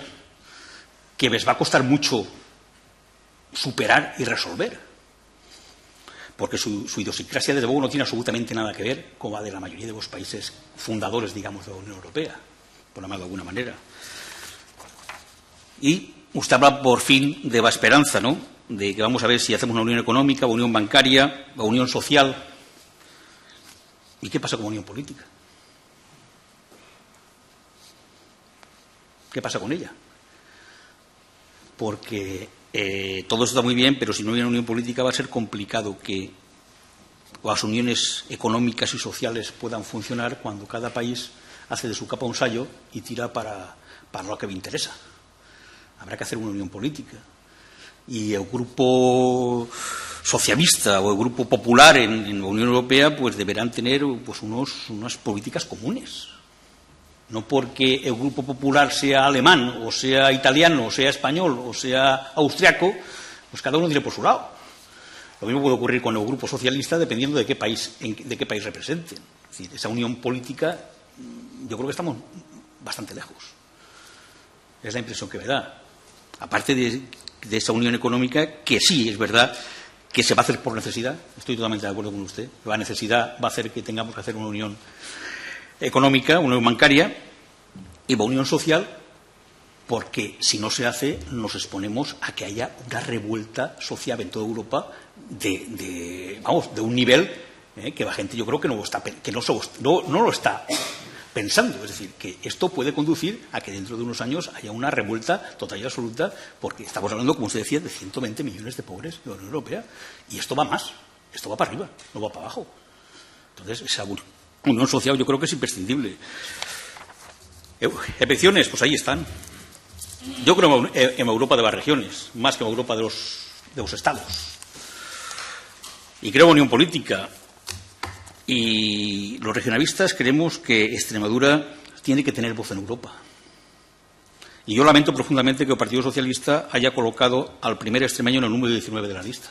que les va a costar mucho superar y resolver, porque su idiosincrasia, desde luego, no tiene absolutamente nada que ver con la de la mayoría de los países fundadores, digamos, de la Unión Europea, por llamarlo de alguna manera. Y usted habla, por fin, de la esperanza, ¿no?, de que vamos a ver si hacemos una unión económica, una unión bancaria, una unión social. ¿Y qué pasa con la unión política? ¿Qué pasa con ella? Porque todo eso está muy bien, pero si no hay una unión política va a ser complicado que las uniones económicas y sociales puedan funcionar cuando cada país hace de su capa un sayo y tira para lo que le interesa. Habrá que hacer una unión política. Y el grupo socialista o el grupo popular en la Unión Europea pues deberán tener pues unas políticas comunes. No porque el grupo popular sea alemán, o sea italiano, o sea español, o sea austriaco, pues cada uno tire por su lado. Lo mismo puede ocurrir con el grupo socialista dependiendo de qué país representen. Es decir, esa unión política, yo creo que estamos bastante lejos. Es la impresión que me da. Aparte de esa unión económica, que sí, es verdad, que se va a hacer por necesidad. Estoy totalmente de acuerdo con usted. La necesidad va a hacer que tengamos que hacer una unión económica, una unión bancaria y una unión social, porque si no se hace nos exponemos a que haya una revuelta social en toda Europa de un nivel que la gente yo creo que no lo está pensando. Es decir, que esto puede conducir a que dentro de unos años haya una revuelta total y absoluta, porque estamos hablando, como usted decía, de 120 millones de pobres de la Unión Europea, y esto va más, esto va para arriba, no va para abajo. Entonces, esa unión social yo creo que es imprescindible. Excepciones, pues ahí están. Yo creo en Europa de las regiones, más que en Europa de los estados. Y creo en unión política. Y los regionalistas creemos que Extremadura tiene que tener voz en Europa. Y yo lamento profundamente que el Partido Socialista haya colocado al primer extremeño en el número 19 de la lista.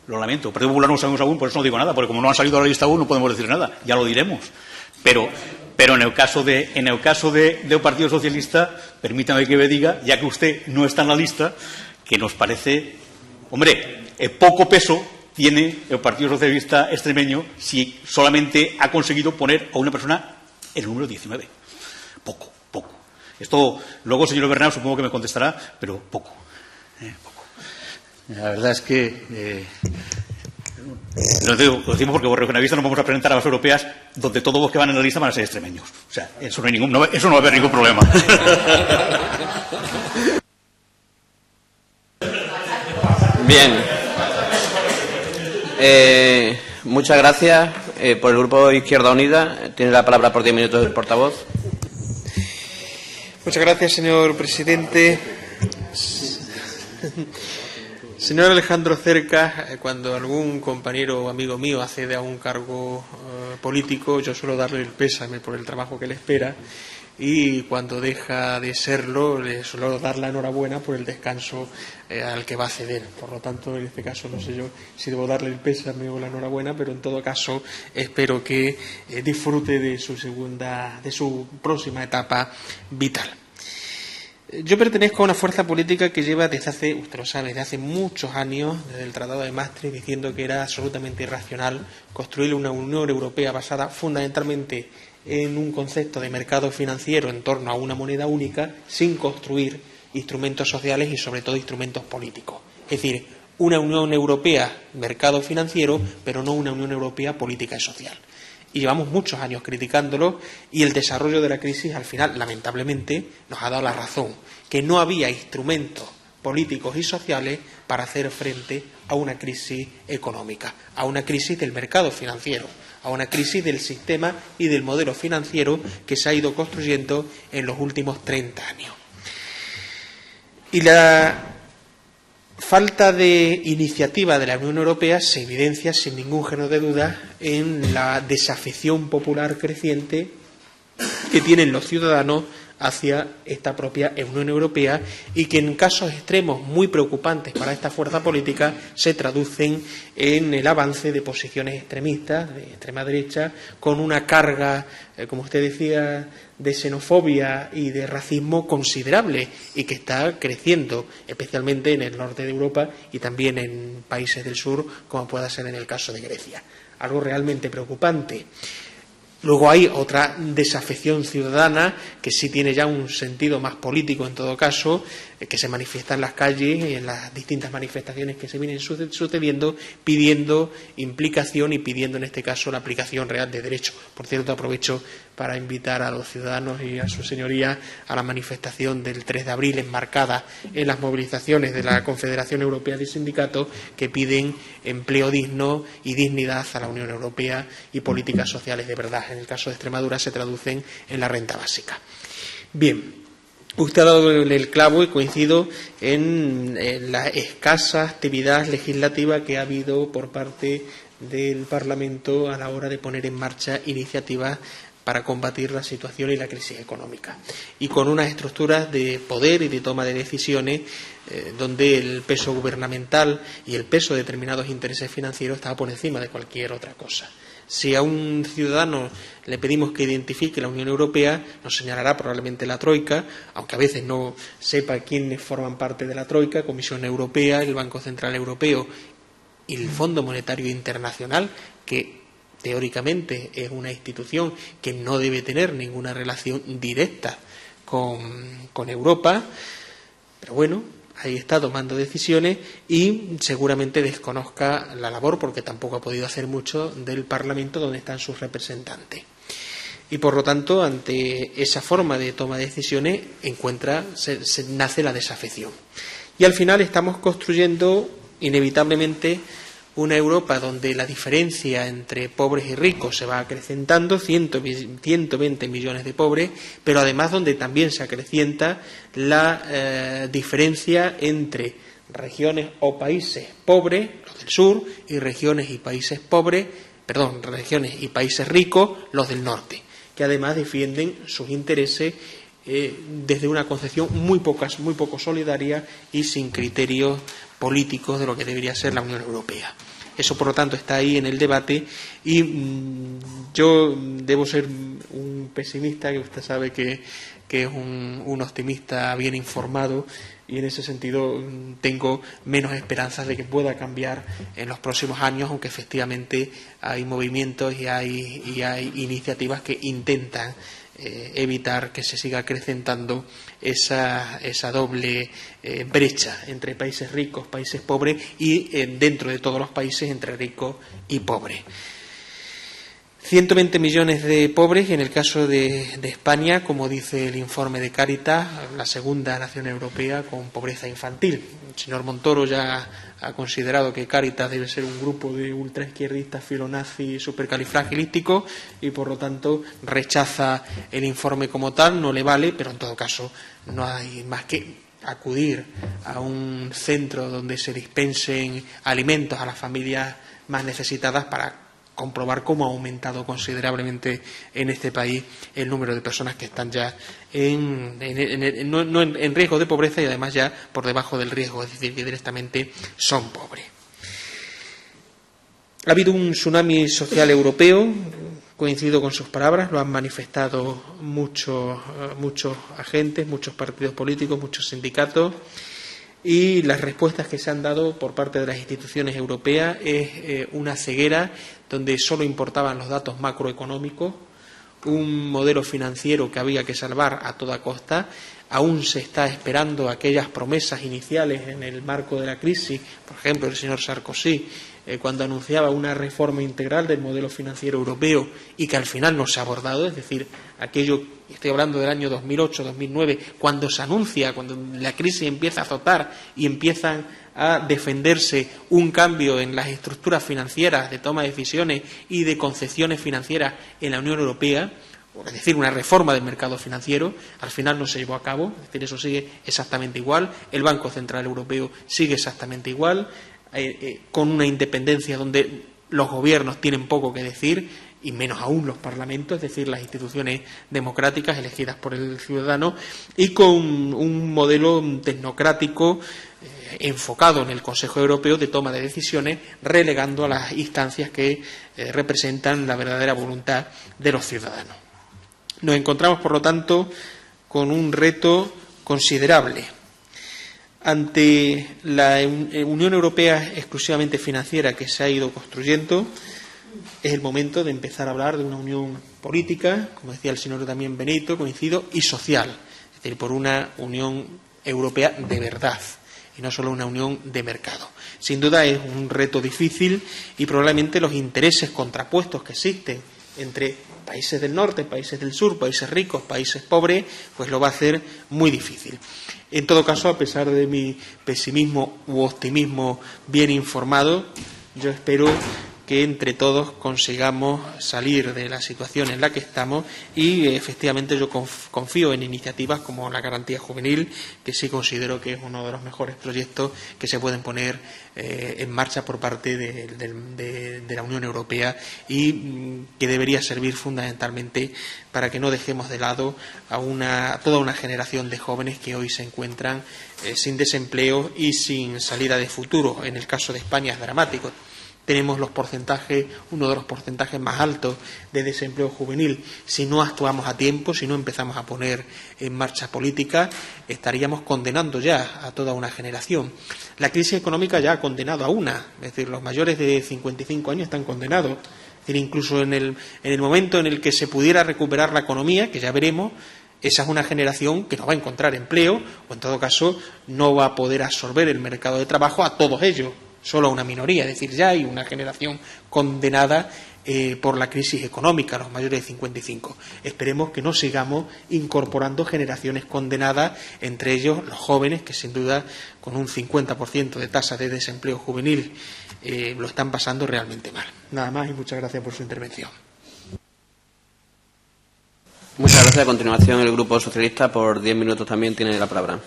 Lo lamento. El Partido Popular no sabemos aún, por eso no digo nada, porque como no han salido a la lista aún no podemos decir nada. Ya lo diremos. Pero en el caso del Partido Socialista, permítame que me diga, ya que usted no está en la lista, que nos parece, hombre, poco peso tiene el Partido Socialista extremeño si solamente ha conseguido poner a una persona en el número 19. Poco. Esto, luego, señor Bernal, supongo que me contestará, pero poco. La verdad es que lo decimos porque los regionalistas nos vamos a presentar a las europeas donde todos los que van en la lista van a ser extremeños. O sea, eso no va a haber ningún problema. Bien. Muchas gracias. Por el Grupo Izquierda Unida tiene la palabra por 10 minutos el portavoz. Muchas gracias, señor presidente. Señor Alejandro Cercas, cuando algún compañero o amigo mío accede a un cargo político, yo suelo darle el pésame por el trabajo que le espera, y cuando deja de serlo, le suelo dar la enhorabuena por el descanso al que va a acceder. Por lo tanto, en este caso, no sé yo si debo darle el pésame o la enhorabuena, pero en todo caso espero que disfrute de su próxima etapa vital. Yo pertenezco a una fuerza política que lleva usted lo sabe, desde hace muchos años, desde el Tratado de Maastricht, diciendo que era absolutamente irracional construir una Unión Europea basada fundamentalmente en un concepto de mercado financiero en torno a una moneda única, sin construir instrumentos sociales y, sobre todo, instrumentos políticos. Es decir, una Unión Europea mercado financiero, pero no una Unión Europea política y social. y llevamos muchos años criticándolo, y el desarrollo de la crisis al final, lamentablemente, nos ha dado la razón, que no había instrumentos políticos y sociales para hacer frente a una crisis económica, a una crisis del mercado financiero, a una crisis del sistema y del modelo financiero que se ha ido construyendo en los últimos 30 años. Y la falta de iniciativa de la Unión Europea se evidencia sin ningún género de duda en la desafección popular creciente que tienen los ciudadanos hacia esta propia Unión Europea, y que en casos extremos muy preocupantes para esta fuerza política se traducen en el avance de posiciones extremistas, de extrema derecha, con una carga, como usted decía, de xenofobia y de racismo considerable, y que está creciendo, especialmente en el norte de Europa y también en países del sur, como pueda ser en el caso de Grecia. Algo realmente preocupante. Luego hay otra desafección ciudadana que sí tiene ya un sentido más político en todo caso, que se manifiesta en las calles y en las distintas manifestaciones que se vienen sucediendo, pidiendo implicación y pidiendo en este caso la aplicación real de derechos. Por cierto, aprovecho para invitar a los ciudadanos y a su señoría a la manifestación del 3 de abril enmarcada en las movilizaciones de la Confederación Europea de Sindicatos, que piden empleo digno y dignidad a la Unión Europea y políticas sociales de verdad. En el caso de Extremadura se traducen en la renta básica. Bien. Usted ha dado el clavo y coincido en la escasa actividad legislativa que ha habido por parte del Parlamento a la hora de poner en marcha iniciativas para combatir la situación y la crisis económica, y con unas estructuras de poder y de toma de decisiones donde el peso gubernamental y el peso de determinados intereses financieros estaba por encima de cualquier otra cosa. Si a un ciudadano le pedimos que identifique la Unión Europea, nos señalará probablemente la Troika, aunque a veces no sepa quiénes forman parte de la Troika: Comisión Europea, el Banco Central Europeo y el Fondo Monetario Internacional, que teóricamente es una institución que no debe tener ninguna relación directa con Europa, pero bueno, ahí está tomando decisiones, y seguramente desconozca la labor, porque tampoco ha podido hacer mucho, del Parlamento, donde están sus representantes. Y por lo tanto, ante esa forma de toma de decisiones nace la desafección. Y al final estamos construyendo inevitablemente una Europa donde la diferencia entre pobres y ricos se va acrecentando, 120 millones de pobres, pero además donde también se acrecienta la diferencia entre regiones o países pobres, los del sur, y regiones y países ricos, los del norte, que además defienden sus intereses desde una concepción muy poco solidaria y sin criterios políticos de lo que debería ser la Unión Europea. Eso, por lo tanto, está ahí en el debate, y yo debo ser un pesimista, que usted sabe que es un optimista bien informado, y en ese sentido tengo menos esperanzas de que pueda cambiar en los próximos años, aunque efectivamente hay movimientos y hay iniciativas que intentan evitar que se siga acrecentando esa doble brecha entre países ricos, países pobres, y dentro de todos los países entre ricos y pobres. 120 millones de pobres, y en el caso de España, como dice el informe de Cáritas, la segunda nación europea con pobreza infantil. El señor Montoro ya ha considerado que Cáritas debe ser un grupo de ultraizquierdistas, filonazis, supercalifragilísticos, y por lo tanto rechaza el informe como tal. No le vale, pero en todo caso no hay más que acudir a un centro donde se dispensen alimentos a las familias más necesitadas para comprobar cómo ha aumentado considerablemente en este país el número de personas que están ya en riesgo de pobreza, y además ya por debajo del riesgo, es decir, que directamente son pobres. Ha habido un tsunami social europeo, coincido con sus palabras, lo han manifestado muchos agentes, muchos partidos políticos, muchos sindicatos, y las respuestas que se han dado por parte de las instituciones europeas es una ceguera donde solo importaban los datos macroeconómicos, un modelo financiero que había que salvar a toda costa. Aún se está esperando aquellas promesas iniciales en el marco de la crisis, por ejemplo, el señor Sarkozy cuando anunciaba una reforma integral del modelo financiero europeo y que al final no se ha abordado, es decir, aquello, estoy hablando del año 2008-2009, cuando se anuncia, cuando la crisis empieza a azotar y empiezan a defenderse un cambio en las estructuras financieras de toma de decisiones y de concesiones financieras en la Unión Europea, es decir, una reforma del mercado financiero, al final no se llevó a cabo, es decir, eso sigue exactamente igual, el Banco Central Europeo sigue exactamente igual, con una independencia donde los gobiernos tienen poco que decir y menos aún los parlamentos, es decir, las instituciones democráticas elegidas por el ciudadano, y con un modelo tecnocrático enfocado en el Consejo Europeo de toma de decisiones, relegando a las instancias que representan la verdadera voluntad de los ciudadanos. Nos encontramos, por lo tanto, con un reto considerable. Ante la Unión Europea exclusivamente financiera que se ha ido construyendo, es el momento de empezar a hablar de una unión política, como decía el señor también Benito, coincido, y social, es decir, por una Unión Europea de verdad y no solo una unión de mercado. Sin duda es un reto difícil y probablemente los intereses contrapuestos que existen entre países del norte, países del sur, países ricos, países pobres, pues lo va a hacer muy difícil. En todo caso, a pesar de mi pesimismo u optimismo bien informado, yo espero que entre todos consigamos salir de la situación en la que estamos y efectivamente yo confío en iniciativas como la garantía juvenil, que sí considero que es uno de los mejores proyectos que se pueden poner en marcha por parte de la Unión Europea y que debería servir fundamentalmente para que no dejemos de lado a toda una generación de jóvenes que hoy se encuentran sin desempleo y sin salida de futuro. En el caso de España es dramático. Tenemos uno de los porcentajes más altos de desempleo juvenil. Si no actuamos a tiempo, si no empezamos a poner en marcha políticas, estaríamos condenando ya a toda una generación. La crisis económica ya ha condenado a una, es decir, los mayores de 55 años están condenados. Es decir, incluso en el momento en el que se pudiera recuperar la economía, que ya veremos, esa es una generación que no va a encontrar empleo o, en todo caso, no va a poder absorber el mercado de trabajo a todos ellos, solo a una minoría. Es decir, ya hay una generación condenada por la crisis económica, los mayores de 55. Esperemos que no sigamos incorporando generaciones condenadas, entre ellos los jóvenes, que sin duda con un 50% de tasa de desempleo juvenil lo están pasando realmente mal. Nada más y muchas gracias por su intervención. Muchas gracias. A continuación, el Grupo Socialista, por 10 minutos también tiene la palabra.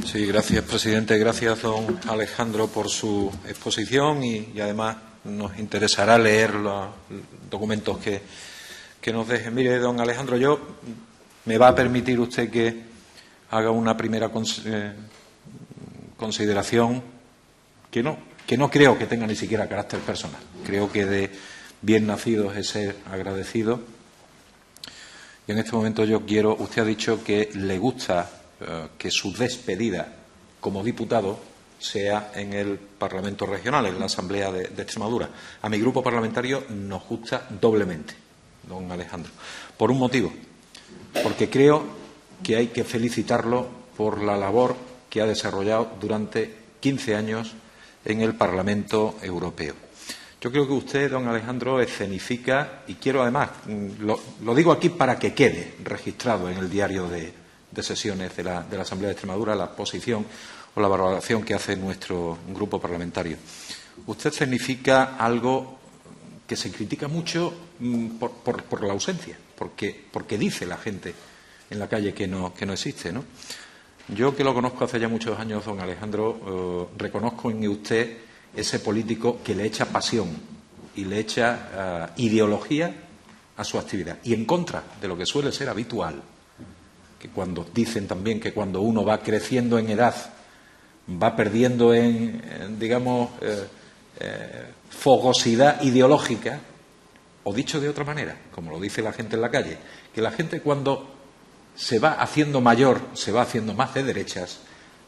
Sí, gracias, presidente. Gracias, don Alejandro, por su exposición y además nos interesará leer los documentos que nos deje. Mire, don Alejandro, me va a permitir usted que haga una primera consideración que no creo que tenga ni siquiera carácter personal. Creo que de bien nacidos es ser agradecido. Y en este momento usted ha dicho que le gusta que su despedida como diputado sea en el Parlamento Regional, en la Asamblea de Extremadura. A mi grupo parlamentario nos gusta doblemente, don Alejandro, por un motivo, porque creo que hay que felicitarlo por la labor que ha desarrollado durante 15 años en el Parlamento Europeo. Yo creo que usted, don Alejandro, escenifica, y quiero además, lo digo aquí para que quede registrado en el diario de sesiones de la Asamblea de Extremadura, la posición o la valoración que hace nuestro grupo parlamentario. Usted escenifica algo que se critica mucho por la ausencia, porque dice la gente en la calle que no existe, ¿no? Yo, que lo conozco hace ya muchos años, don Alejandro, reconozco en usted ese político que le echa pasión y le echa ideología a su actividad, y en contra de lo que suele ser habitual, que cuando dicen también que cuando uno va creciendo en edad va perdiendo fogosidad ideológica, o dicho de otra manera, como lo dice la gente en la calle, que la gente cuando se va haciendo mayor, se va haciendo más de derechas.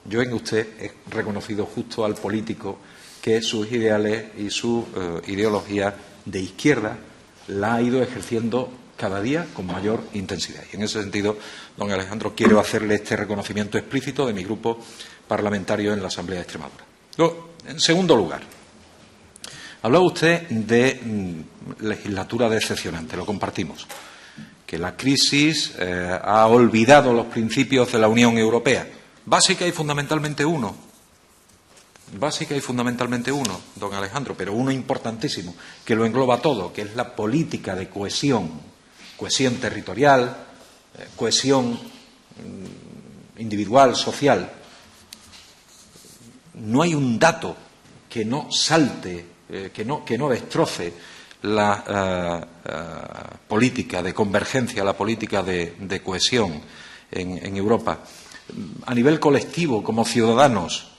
Yo en usted he reconocido justo al político que sus ideales y su ideología de izquierda la ha ido ejerciendo cada día con mayor intensidad. Y en ese sentido, don Alejandro, quiero hacerle este reconocimiento explícito de mi grupo parlamentario en la Asamblea de Extremadura. Luego, en segundo lugar, Hablaba usted de legislatura decepcionante, lo compartimos. Que la crisis ha olvidado los principios de la Unión Europea. Básica y fundamentalmente uno. Básica y fundamentalmente uno, don Alejandro, pero uno importantísimo, que lo engloba todo, que es la política de cohesión. Cohesión territorial, cohesión individual, social. No hay un dato que no salte, que no destroce la política de convergencia, la política de cohesión en Europa. A nivel colectivo, como ciudadanos,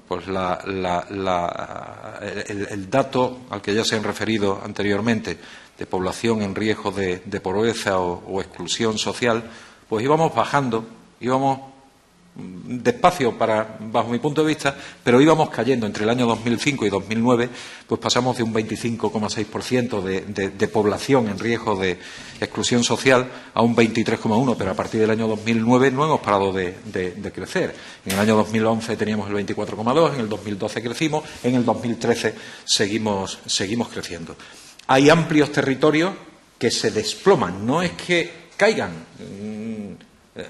pues el dato al que ya se han referido anteriormente de población en riesgo de pobreza o exclusión social, pues íbamos bajando, íbamos despacio bajo mi punto de vista, pero íbamos cayendo entre el año 2005 y 2009, pues pasamos de un 25,6% de población en riesgo de exclusión social a un 23,1%, pero a partir del año 2009 no hemos parado de crecer. En el año 2011 teníamos el 24,2%, en el 2012 crecimos, en el 2013 seguimos creciendo. Hay amplios territorios que se desploman, no es que caigan,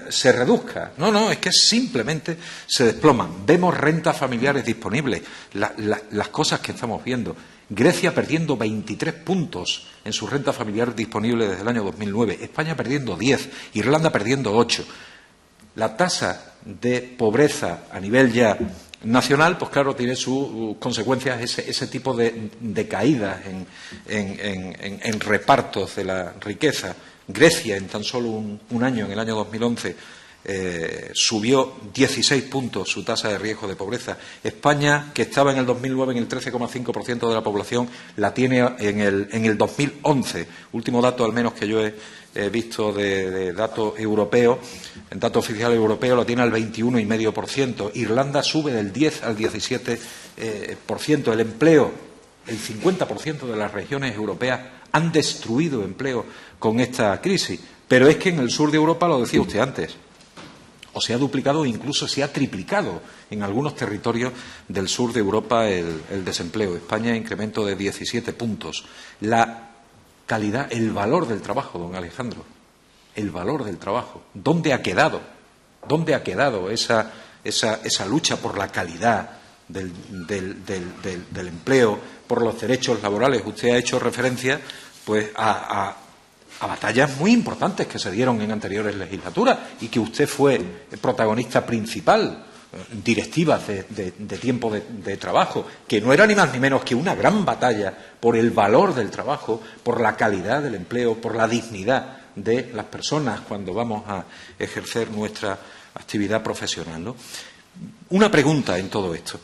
se reduzca. No, es que simplemente se desploman. Vemos rentas familiares disponibles, las cosas que estamos viendo. Grecia perdiendo 23 puntos en su renta familiar disponible desde el año 2009, España perdiendo 10, Irlanda perdiendo 8. La tasa de pobreza a nivel ya nacional, pues claro, tiene sus consecuencias ese tipo de caídas en repartos de la riqueza. Grecia, en tan solo un año, en el año 2011, subió 16 puntos su tasa de riesgo de pobreza. España, que estaba en el 2009 en el 13,5% de la población, la tiene en el 2011. Último dato, al menos que yo he visto de datos europeos, en datos oficiales europeos, lo tiene al 21,5%. Irlanda sube del 10 al 17%. El empleo, el 50% de las regiones europeas han destruido empleo con esta crisis. Pero es que en el sur de Europa, lo decía usted antes, o se ha duplicado o incluso se ha triplicado en algunos territorios del sur de Europa el desempleo. España, incremento de 17 puntos. La calidad, el valor del trabajo, don Alejandro, el valor del trabajo. ¿Dónde ha quedado? ¿Dónde ha quedado esa lucha por la calidad del empleo, por los derechos laborales? Usted ha hecho referencia pues a batallas muy importantes que se dieron en anteriores legislaturas y que usted fue protagonista principal, directivas de tiempo de trabajo, que no era ni más ni menos que una gran batalla por el valor del trabajo, por la calidad del empleo, por la dignidad de las personas cuando vamos a ejercer nuestra actividad profesional, ¿no? Una pregunta en todo esto.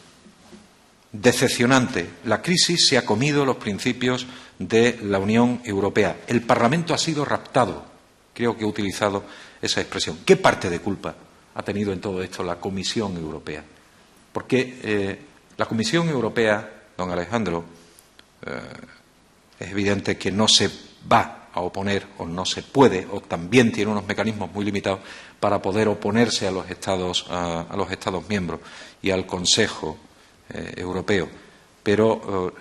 Decepcionante. La crisis se ha comido los principios de la Unión Europea. El Parlamento ha sido raptado. Creo que he utilizado esa expresión. ¿Qué parte de culpa ha tenido en todo esto la Comisión Europea? Porque la Comisión Europea, don Alejandro, es evidente que no se va a oponer o no se puede, o también tiene unos mecanismos muy limitados para poder oponerse a los Estados miembros y al Consejo Europeo. Pero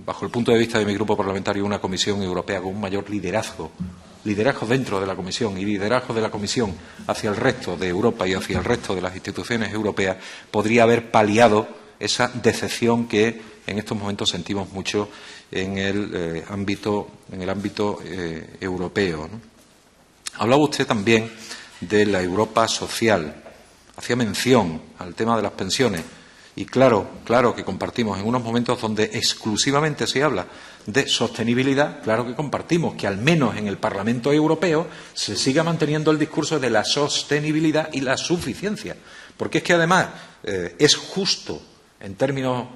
bajo el punto de vista de mi grupo parlamentario, una Comisión Europea con un mayor liderazgo dentro de la Comisión y liderazgo de la Comisión hacia el resto de Europa y hacia el resto de las instituciones europeas podría haber paliado esa decepción que en estos momentos sentimos mucho en el ámbito europeo, ¿no? Hablaba usted también de la Europa social, hacía mención al tema de las pensiones. Y claro que compartimos, en unos momentos donde exclusivamente se habla de sostenibilidad, claro que compartimos que al menos en el Parlamento Europeo se siga manteniendo el discurso de la sostenibilidad y la suficiencia. Porque es que además es justo en términos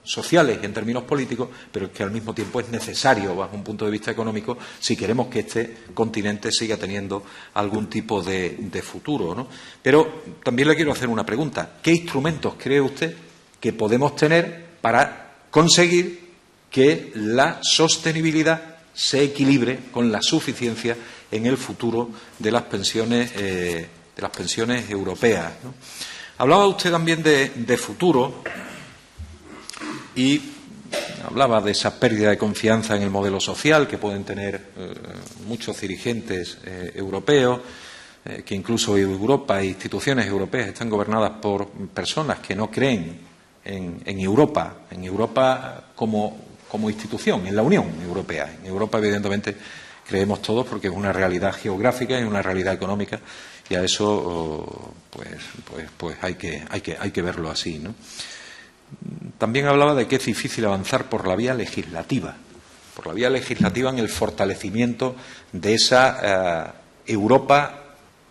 sociales y en términos políticos, pero es que al mismo tiempo es necesario bajo un punto de vista económico si queremos que este continente siga teniendo algún tipo de futuro, ¿no? Pero también le quiero hacer una pregunta. ¿Qué instrumentos cree usted que podemos tener para conseguir que la sostenibilidad se equilibre con la suficiencia en el futuro de las pensiones europeas, ¿no? Hablaba usted también de futuro y hablaba de esa pérdida de confianza en el modelo social que pueden tener muchos dirigentes europeos, que incluso Europa e instituciones europeas están gobernadas por personas que no creen en Europa como institución, en la Unión Europea. En Europa, evidentemente, creemos todos porque es una realidad geográfica y una realidad económica, y a eso pues hay que verlo así, ¿no? También hablaba de que es difícil avanzar por la vía legislativa en el fortalecimiento de esa Europa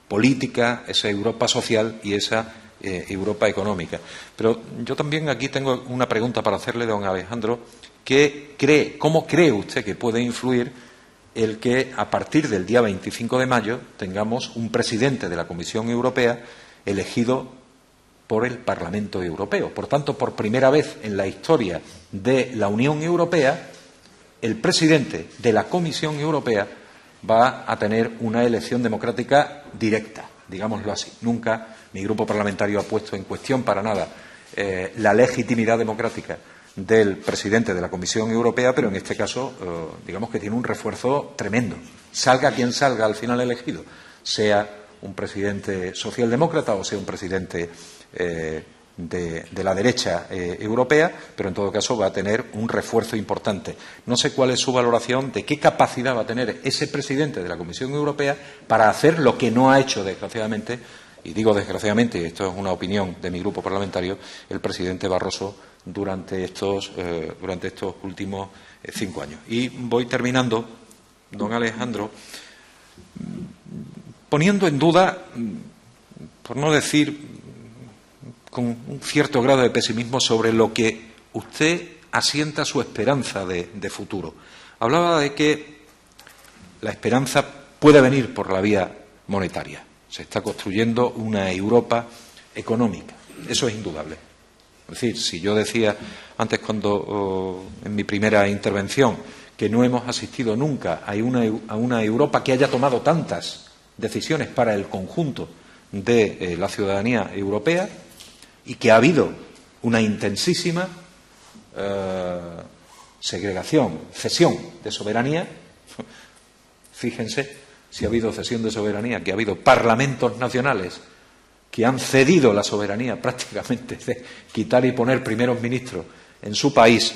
política, esa Europa social y esa Europa económica. Pero yo también aquí tengo una pregunta para hacerle, don Alejandro. ¿Cómo cree usted que puede influir el que a partir del día 25 de mayo tengamos un presidente de la Comisión Europea elegido por el Parlamento Europeo? Por tanto, por primera vez en la historia de la Unión Europea, el presidente de la Comisión Europea va a tener una elección democrática directa, digámoslo así. Nunca mi grupo parlamentario ha puesto en cuestión para nada la legitimidad democrática del presidente de la Comisión Europea, pero en este caso, digamos que tiene un refuerzo tremendo. Salga quien salga al final elegido, sea un presidente socialdemócrata o sea un presidente de la derecha europea, pero en todo caso va a tener un refuerzo importante. No sé cuál es su valoración de qué capacidad va a tener ese presidente de la Comisión Europea para hacer lo que no ha hecho, desgraciadamente, y digo desgraciadamente, y esto es una opinión de mi grupo parlamentario, el presidente Barroso durante estos últimos 5 años. Y voy terminando, don Alejandro, poniendo en duda, por no decir con un cierto grado de pesimismo, sobre lo que usted asienta su esperanza de futuro. Hablaba de que la esperanza puede venir por la vía monetaria. Se está construyendo una Europa económica. Eso es indudable. Es decir, si yo decía antes, en mi primera intervención, que no hemos asistido nunca a una Europa que haya tomado tantas decisiones para el conjunto de la ciudadanía europea, y que ha habido una intensísima segregación, cesión de soberanía. Fíjense si ha habido cesión de soberanía, que ha habido parlamentos nacionales que han cedido la soberanía prácticamente de quitar y poner primeros ministros en su país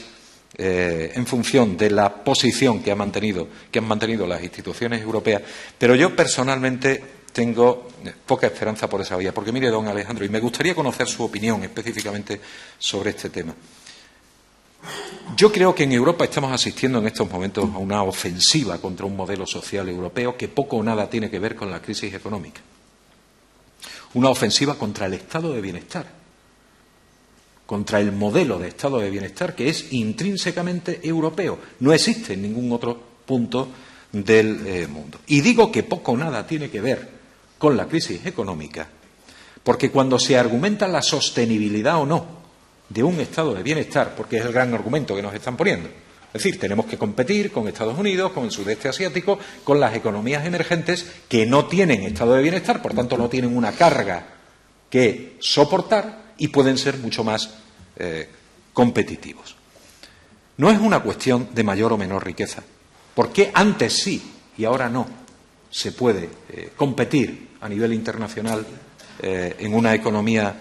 en función de la posición que han mantenido las instituciones europeas. Pero yo personalmente tengo poca esperanza por esa vía, porque mire, don Alejandro, y me gustaría conocer su opinión específicamente sobre este tema. Yo creo que en Europa estamos asistiendo en estos momentos a una ofensiva contra un modelo social europeo que poco o nada tiene que ver con la crisis económica. Una ofensiva contra el estado de bienestar, contra el modelo de estado de bienestar que es intrínsecamente europeo. No existe en ningún otro punto del mundo. Y digo que poco o nada tiene que ver con la crisis económica, porque cuando se argumenta la sostenibilidad o no de un estado de bienestar, porque es el gran argumento que nos están poniendo, es decir, tenemos que competir con Estados Unidos, con el sudeste asiático, con las economías emergentes que no tienen estado de bienestar, por tanto no tienen una carga que soportar y pueden ser mucho más competitivos. No es una cuestión de mayor o menor riqueza. ¿Por qué antes sí y ahora no se puede competir a nivel internacional en una economía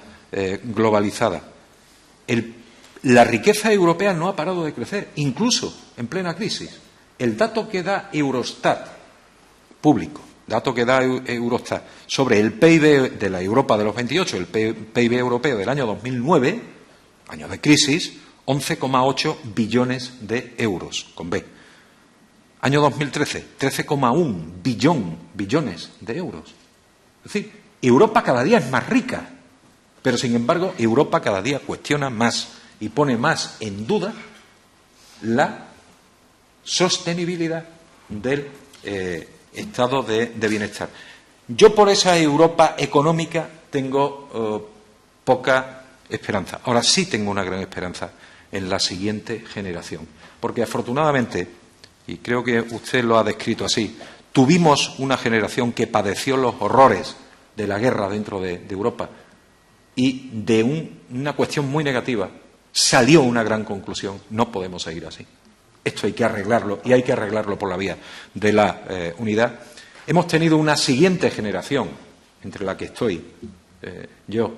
globalizada? La riqueza europea no ha parado de crecer, incluso en plena crisis. El dato que da Eurostat, público, sobre el PIB de la Europa de los 28, el PIB europeo del año 2009, año de crisis, 11,8 billones de euros, con B. Año 2013, 13,1 billones de euros. Es decir, Europa cada día es más rica, pero sin embargo Europa cada día cuestiona más y pone más en duda la sostenibilidad del estado de bienestar. Yo por esa Europa económica tengo poca esperanza. Ahora sí tengo una gran esperanza en la siguiente generación, porque afortunadamente, y creo que usted lo ha descrito así, tuvimos una generación que padeció los horrores de la guerra dentro de Europa y de una cuestión muy negativa salió una gran conclusión: no podemos seguir así. Esto hay que arreglarlo, y hay que arreglarlo por la vía de la unidad. Hemos tenido una siguiente generación, entre la que estoy yo,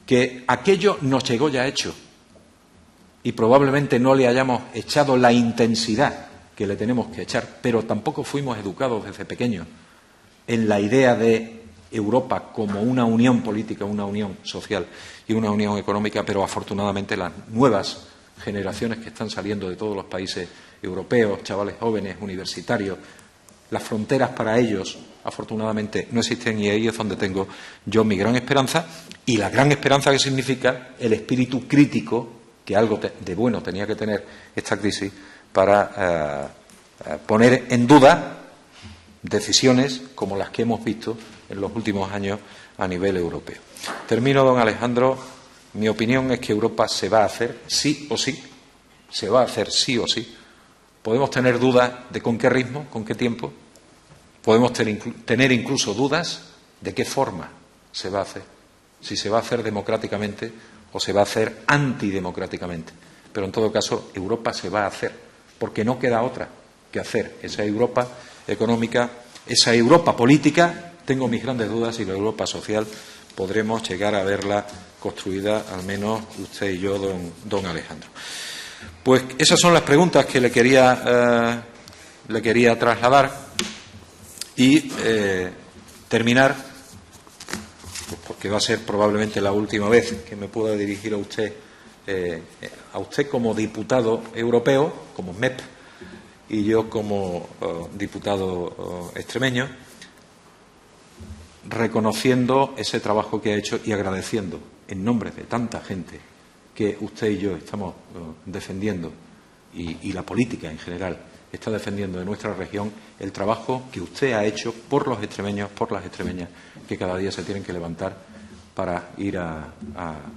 que aquello nos llegó ya hecho y probablemente no le hayamos echado la intensidad que le tenemos que echar, pero tampoco fuimos educados desde pequeños en la idea de Europa como una unión política, una unión social y una unión económica, pero afortunadamente las nuevas generaciones que están saliendo de todos los países europeos, chavales jóvenes, universitarios, las fronteras para ellos afortunadamente no existen, y ahí es donde tengo yo mi gran esperanza, y la gran esperanza que significa el espíritu crítico que algo de bueno tenía que tener esta crisis para poner en duda decisiones como las que hemos visto en los últimos años a nivel europeo. Termino, don Alejandro. Mi opinión es que Europa se va a hacer sí o sí. Se va a hacer sí o sí. Podemos tener dudas de con qué ritmo, con qué tiempo. Podemos tener incluso dudas de qué forma se va a hacer. Si se va a hacer democráticamente o se va a hacer antidemocráticamente. Pero en todo caso, Europa se va a hacer, porque no queda otra que hacer. Esa Europa económica, esa Europa política, tengo mis grandes dudas si la Europa social podremos llegar a verla construida, al menos usted y yo, don Alejandro. Pues esas son las preguntas que le quería trasladar y terminar, pues porque va a ser probablemente la última vez que me pueda dirigir a usted como diputado europeo, como MEP, y yo como diputado extremeño, reconociendo ese trabajo que ha hecho y agradeciendo en nombre de tanta gente que usted y yo estamos defendiendo, y la política en general está defendiendo de nuestra región, el trabajo que usted ha hecho por los extremeños, por las extremeñas, que cada día se tienen que levantar para ir a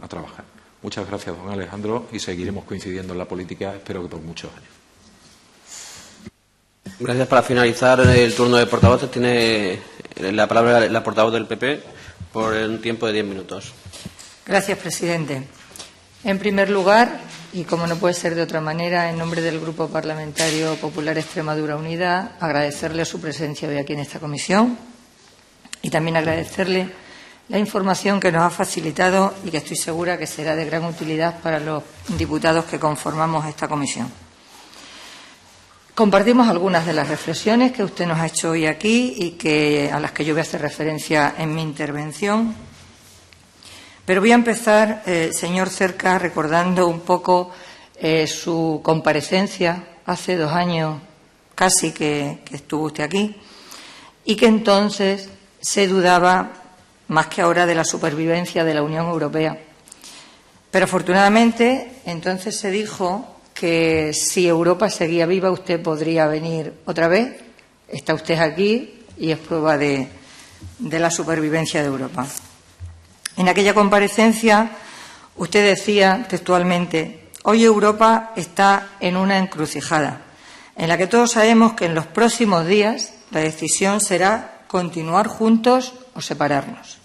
trabajar. Muchas gracias, don Alejandro, y seguiremos coincidiendo en la política, espero que por muchos años. Gracias. Para finalizar el turno de portavoces, tiene la palabra la portavoz del PP por un tiempo de 10 minutos. Gracias, presidente. En primer lugar, y como no puede ser de otra manera, en nombre del Grupo Parlamentario Popular Extremadura Unida, agradecerle su presencia hoy aquí en esta comisión y también agradecerle la información que nos ha facilitado y que estoy segura que será de gran utilidad para los diputados que conformamos esta comisión. Compartimos algunas de las reflexiones que usted nos ha hecho hoy aquí y a las que yo voy a hacer referencia en mi intervención. Pero voy a empezar, señor Cercas, recordando un poco su comparecencia hace 2 años casi que estuvo usted aquí, y que entonces se dudaba más que ahora de la supervivencia de la Unión Europea. Pero afortunadamente entonces se dijo que si Europa seguía viva usted podría venir otra vez. Está usted aquí y es prueba de la supervivencia de Europa. En aquella comparecencia usted decía textualmente: hoy Europa está en una encrucijada en la que todos sabemos que en los próximos días la decisión será continuar juntos o separarnos.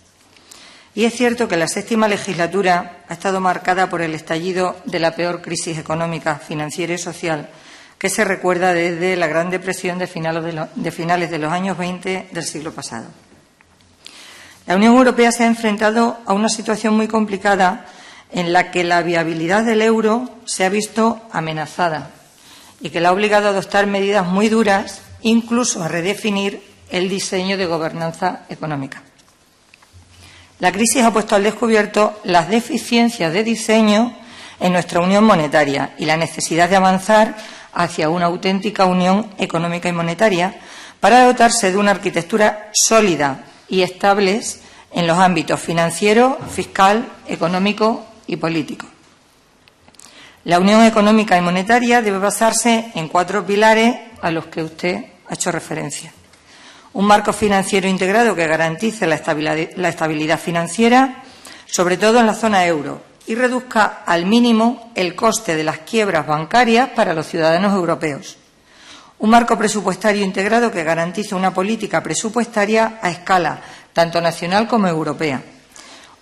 Y es cierto que la 6ª legislatura ha estado marcada por el estallido de la peor crisis económica, financiera y social que se recuerda desde la Gran Depresión de finales de los años 20 del siglo pasado. La Unión Europea se ha enfrentado a una situación muy complicada en la que la viabilidad del euro se ha visto amenazada y que la ha obligado a adoptar medidas muy duras, incluso a redefinir el diseño de gobernanza económica. La crisis ha puesto al descubierto las deficiencias de diseño en nuestra unión monetaria y la necesidad de avanzar hacia una auténtica unión económica y monetaria para dotarse de una arquitectura sólida y estables en los ámbitos financiero, fiscal, económico y político. La unión económica y monetaria debe basarse en 4 pilares a los que usted ha hecho referencia. Un marco financiero integrado que garantice la estabilidad financiera, sobre todo en la zona euro, y reduzca al mínimo el coste de las quiebras bancarias para los ciudadanos europeos. Un marco presupuestario integrado que garantice una política presupuestaria a escala tanto nacional como europea.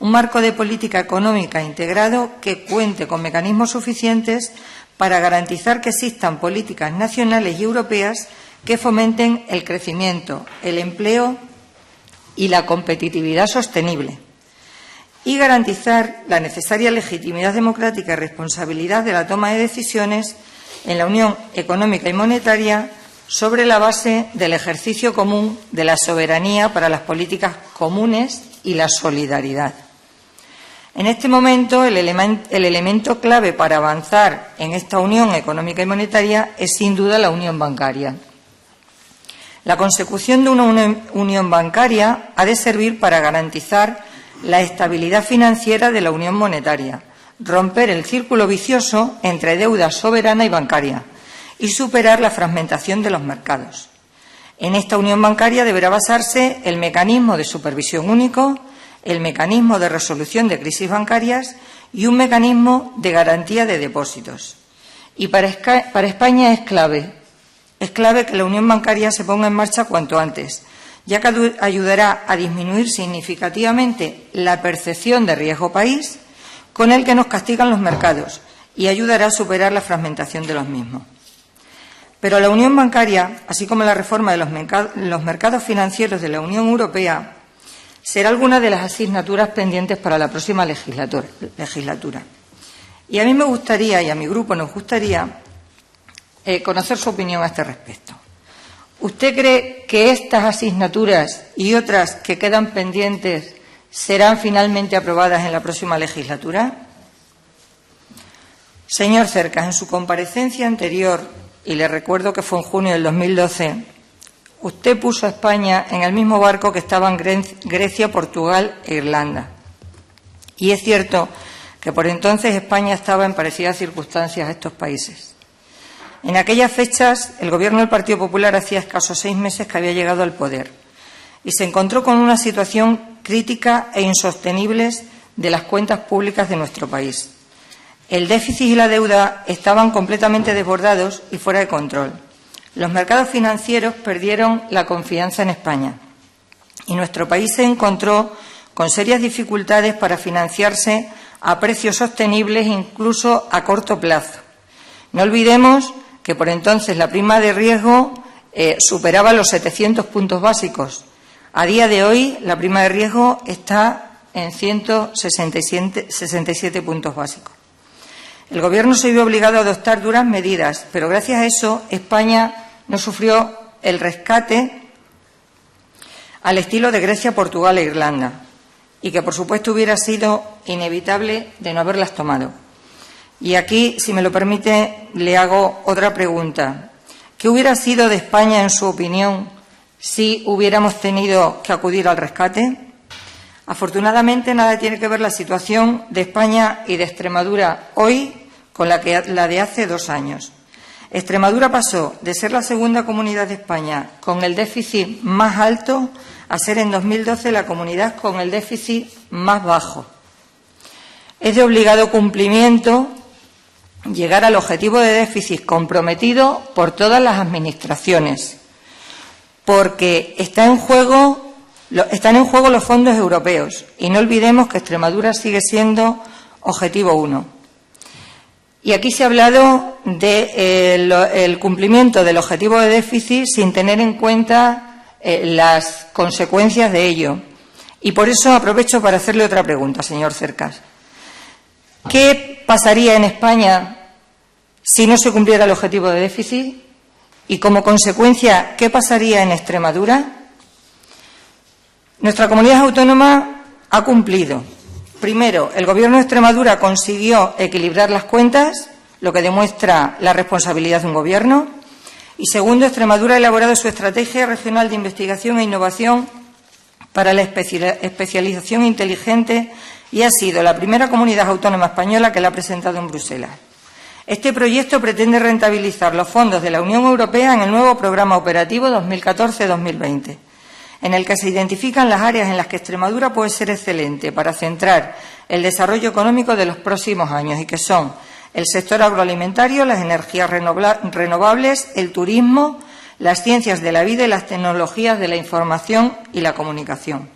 un marco de política económica integrado que cuente con mecanismos suficientes para garantizar que existan políticas nacionales y europeas que fomenten el crecimiento, el empleo y la competitividad sostenible, y garantizar la necesaria legitimidad democrática y responsabilidad de la toma de decisiones en la Unión Económica y Monetaria sobre la base del ejercicio común de la soberanía para las políticas comunes y la solidaridad. En este momento, el elemento clave para avanzar en esta Unión Económica y Monetaria es, sin duda, la unión bancaria. La consecución de una unión bancaria ha de servir para garantizar la estabilidad financiera de la unión monetaria, romper el círculo vicioso entre deuda soberana y bancaria y superar la fragmentación de los mercados. En esta unión bancaria deberá basarse el mecanismo de supervisión único, el mecanismo de resolución de crisis bancarias y un mecanismo de garantía de depósitos. Y para España es clave que la unión bancaria se ponga en marcha cuanto antes, ya que ayudará a disminuir significativamente la percepción de riesgo país con el que nos castigan los mercados y ayudará a superar la fragmentación de los mismos. Pero la unión bancaria, así como la reforma de los mercados financieros de la Unión Europea, será alguna de las asignaturas pendientes para la próxima legislatura. Y a mí me gustaría, y a mi grupo nos gustaría, conocer su opinión a este respecto. ¿Usted cree que estas asignaturas y otras que quedan pendientes serán finalmente aprobadas en la próxima legislatura? Señor Cercas, en su comparecencia anterior, y le recuerdo que fue en junio del 2012, usted puso a España en el mismo barco que estaban Grecia, Portugal e Irlanda. Y es cierto que por entonces España estaba en parecidas circunstancias a estos países. En aquellas fechas, el Gobierno del Partido Popular hacía escasos 6 meses que había llegado al poder y se encontró con una situación crítica e insostenible de las cuentas públicas de nuestro país. El déficit y la deuda estaban completamente desbordados y fuera de control. Los mercados financieros perdieron la confianza en España y nuestro país se encontró con serias dificultades para financiarse a precios sostenibles, incluso a corto plazo. No olvidemos que por entonces la prima de riesgo superaba los 700 puntos básicos. A día de hoy la prima de riesgo está en 167 puntos básicos. El Gobierno se vio obligado a adoptar duras medidas, pero gracias a eso España no sufrió el rescate al estilo de Grecia, Portugal e Irlanda, y que por supuesto hubiera sido inevitable de no haberlas tomado. Y aquí, si me lo permite, le hago otra pregunta. ¿Qué hubiera sido de España, en su opinión, si hubiéramos tenido que acudir al rescate? Afortunadamente, nada tiene que ver la situación de España y de Extremadura hoy con la de hace 2 años. Extremadura pasó de ser la segunda comunidad de España con el déficit más alto a ser en 2012 la comunidad con el déficit más bajo. Es de obligado cumplimiento llegar al objetivo de déficit comprometido por todas las administraciones, porque están en juego los fondos europeos y no olvidemos que Extremadura sigue siendo objetivo 1. Y aquí se ha hablado del cumplimiento del objetivo de déficit sin tener en cuenta las consecuencias de ello. Y por eso aprovecho para hacerle otra pregunta, señor Cercas. ¿Qué pasaría en España si no se cumpliera el objetivo de déficit? Y, como consecuencia, ¿qué pasaría en Extremadura? Nuestra comunidad autónoma ha cumplido. Primero, el Gobierno de Extremadura consiguió equilibrar las cuentas, lo que demuestra la responsabilidad de un Gobierno. Y segundo, Extremadura ha elaborado su estrategia regional de investigación e innovación para la especialización inteligente y ha sido la primera comunidad autónoma española que la ha presentado en Bruselas. Este proyecto pretende rentabilizar los fondos de la Unión Europea en el nuevo programa operativo 2014-2020, en el que se identifican las áreas en las que Extremadura puede ser excelente para centrar el desarrollo económico de los próximos años, y que son el sector agroalimentario, las energías renovables, el turismo, las ciencias de la vida y las tecnologías de la información y la comunicación.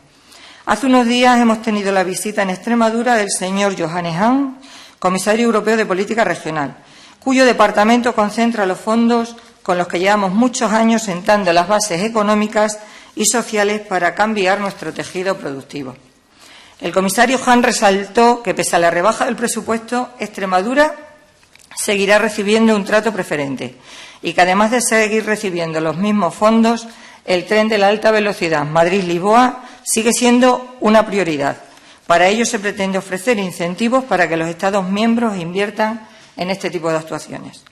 Hace unos días hemos tenido la visita en Extremadura del señor Johannes Hahn, comisario europeo de Política Regional, cuyo departamento concentra los fondos con los que llevamos muchos años sentando las bases económicas y sociales para cambiar nuestro tejido productivo. El comisario Hahn resaltó que, pese a la rebaja del presupuesto, Extremadura seguirá recibiendo un trato preferente y que, además de seguir recibiendo los mismos fondos, el tren de la alta velocidad Madrid-Lisboa sigue siendo una prioridad. Para ello se pretende ofrecer incentivos para que los Estados miembros inviertan en este tipo de actuaciones.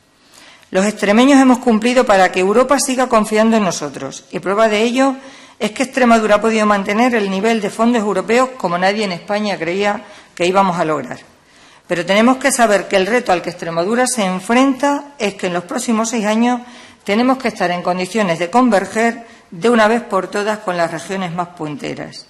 Los extremeños hemos cumplido para que Europa siga confiando en nosotros, y prueba de ello es que Extremadura ha podido mantener el nivel de fondos europeos como nadie en España creía que íbamos a lograr. Pero tenemos que saber que el reto al que Extremadura se enfrenta es que en los próximos 6 años tenemos que estar en condiciones de converger de una vez por todas con las regiones más punteras.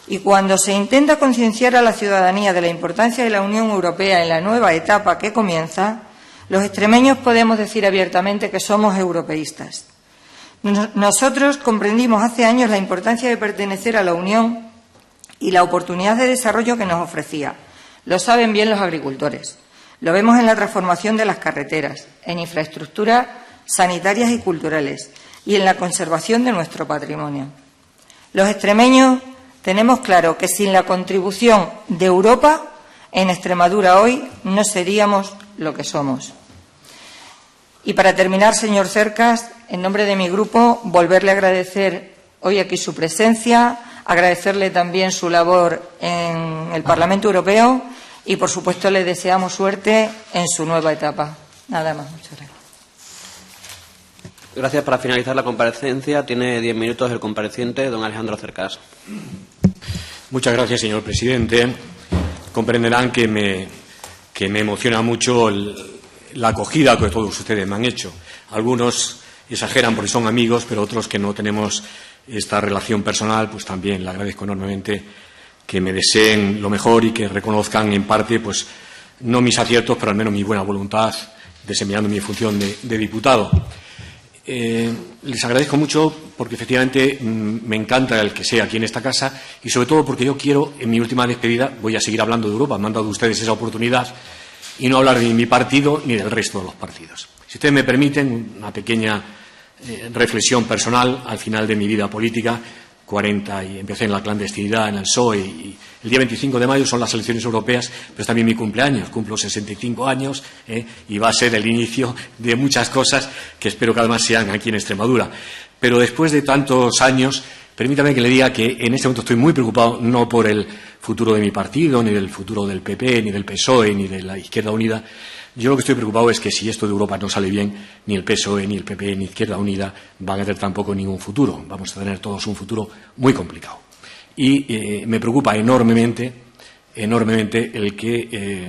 Y cuando se intenta concienciar a la ciudadanía de la importancia de la Unión Europea en la nueva etapa que comienza, los extremeños podemos decir abiertamente que somos europeístas. Nosotros comprendimos hace años la importancia de pertenecer a la Unión y la oportunidad de desarrollo que nos ofrecía. Lo saben bien los agricultores. Lo vemos en la transformación de las carreteras, en infraestructuras sanitarias y culturales y en la conservación de nuestro patrimonio. Los extremeños tenemos claro que sin la contribución de Europa, en Extremadura hoy no seríamos lo que somos. Y para terminar, señor Cercas, en nombre de mi grupo, volverle a agradecer hoy aquí su presencia, agradecerle también su labor en el Parlamento Europeo y, por supuesto, le deseamos suerte en su nueva etapa. Nada más. Muchas gracias. Gracias. Para finalizar la comparecencia, tiene 10 minutos el compareciente, don Alejandro Cercas. Muchas gracias, señor presidente. Comprenderán que me emociona mucho la acogida que todos ustedes me han hecho. Algunos exageran porque son amigos, pero otros que no tenemos esta relación personal, pues también le agradezco enormemente que me deseen lo mejor y que reconozcan en parte, pues no mis aciertos, pero al menos mi buena voluntad desempeñando mi función de diputado. Les agradezco mucho porque efectivamente me encanta el que sea aquí en esta casa y sobre todo porque yo quiero, en mi última despedida, voy a seguir hablando de Europa, me han dado ustedes esa oportunidad y no hablar ni de mi partido ni del resto de los partidos. Si ustedes me permiten, una pequeña reflexión personal al final de mi vida política, y empecé en la clandestinidad en el PSOE y el día 25 de mayo son las elecciones europeas, pero es también mi cumpleaños, cumplo 65 años y va a ser el inicio de muchas cosas que espero que además sean aquí en Extremadura. Pero después de tantos años, permítame que le diga que en este momento estoy muy preocupado no por el futuro de mi partido, ni del futuro del PP, ni del PSOE, ni de la Izquierda Unida. Yo lo que estoy preocupado es que si esto de Europa no sale bien, ni el PSOE, ni el PP, ni Izquierda Unida van a tener tampoco ningún futuro. Vamos a tener todos un futuro muy complicado. Y me preocupa enormemente el que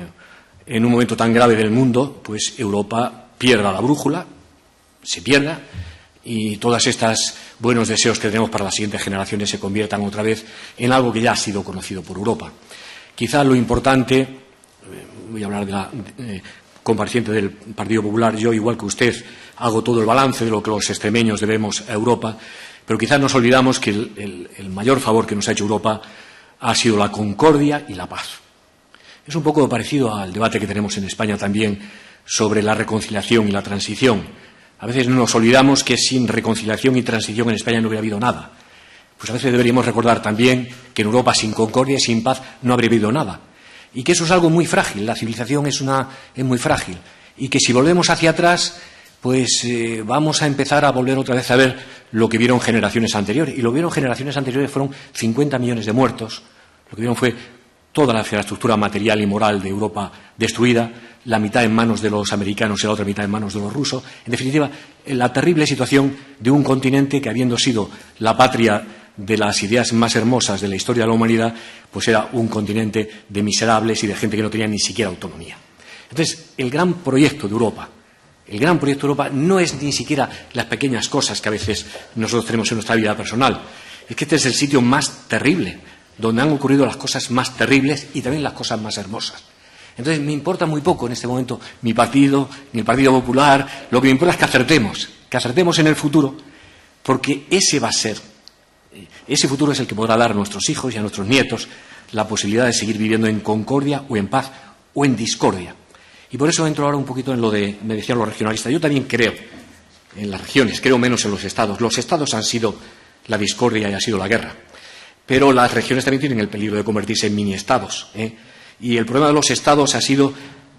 en un momento tan grave del mundo, pues Europa pierda la brújula, se pierda, y todas estas buenos deseos que tenemos para las siguientes generaciones se conviertan otra vez en algo que ya ha sido conocido por Europa. Quizá lo importante, voy a hablar de la compareciente del Partido Popular, yo, igual que usted, hago todo el balance de lo que los extremeños debemos a Europa, pero quizás nos olvidamos que el mayor favor que nos ha hecho Europa ha sido la concordia y la paz. Es un poco parecido al debate que tenemos en España también sobre la reconciliación y la transición. A veces nos olvidamos que sin reconciliación y transición en España no hubiera habido nada. Pues a veces deberíamos recordar también que en Europa sin concordia y sin paz no habría habido nada. Y que eso es algo muy frágil, la civilización es muy frágil. Y que si volvemos hacia atrás, pues vamos a empezar a volver otra vez a ver lo que vieron generaciones anteriores. Y lo que vieron generaciones anteriores fueron 50 millones de muertos. Lo que vieron fue toda la infraestructura material y moral de Europa destruida, la mitad en manos de los americanos y la otra mitad en manos de los rusos. En definitiva, la terrible situación de un continente que, habiendo sido la patria de las ideas más hermosas de la historia de la humanidad, pues era un continente de miserables y de gente que no tenía ni siquiera autonomía. Entonces, el gran proyecto de Europa no es ni siquiera las pequeñas cosas que a veces nosotros tenemos en nuestra vida personal. Es que este es el sitio más terrible, donde han ocurrido las cosas más terribles y también las cosas más hermosas. Entonces, me importa muy poco en este momento mi partido, ni el Partido Popular. Lo que me importa es que acertemos en el futuro, porque ese va a ser Ese futuro es el que podrá dar a nuestros hijos y a nuestros nietos la posibilidad de seguir viviendo en concordia o en paz o en discordia. Y por eso entro ahora un poquito en lo de, me decían los regionalistas, yo también creo en las regiones, creo menos en los estados. Los estados han sido la discordia y ha sido la guerra. Pero las regiones también tienen el peligro de convertirse en mini-estados, ¿eh? Y el problema de los estados ha sido,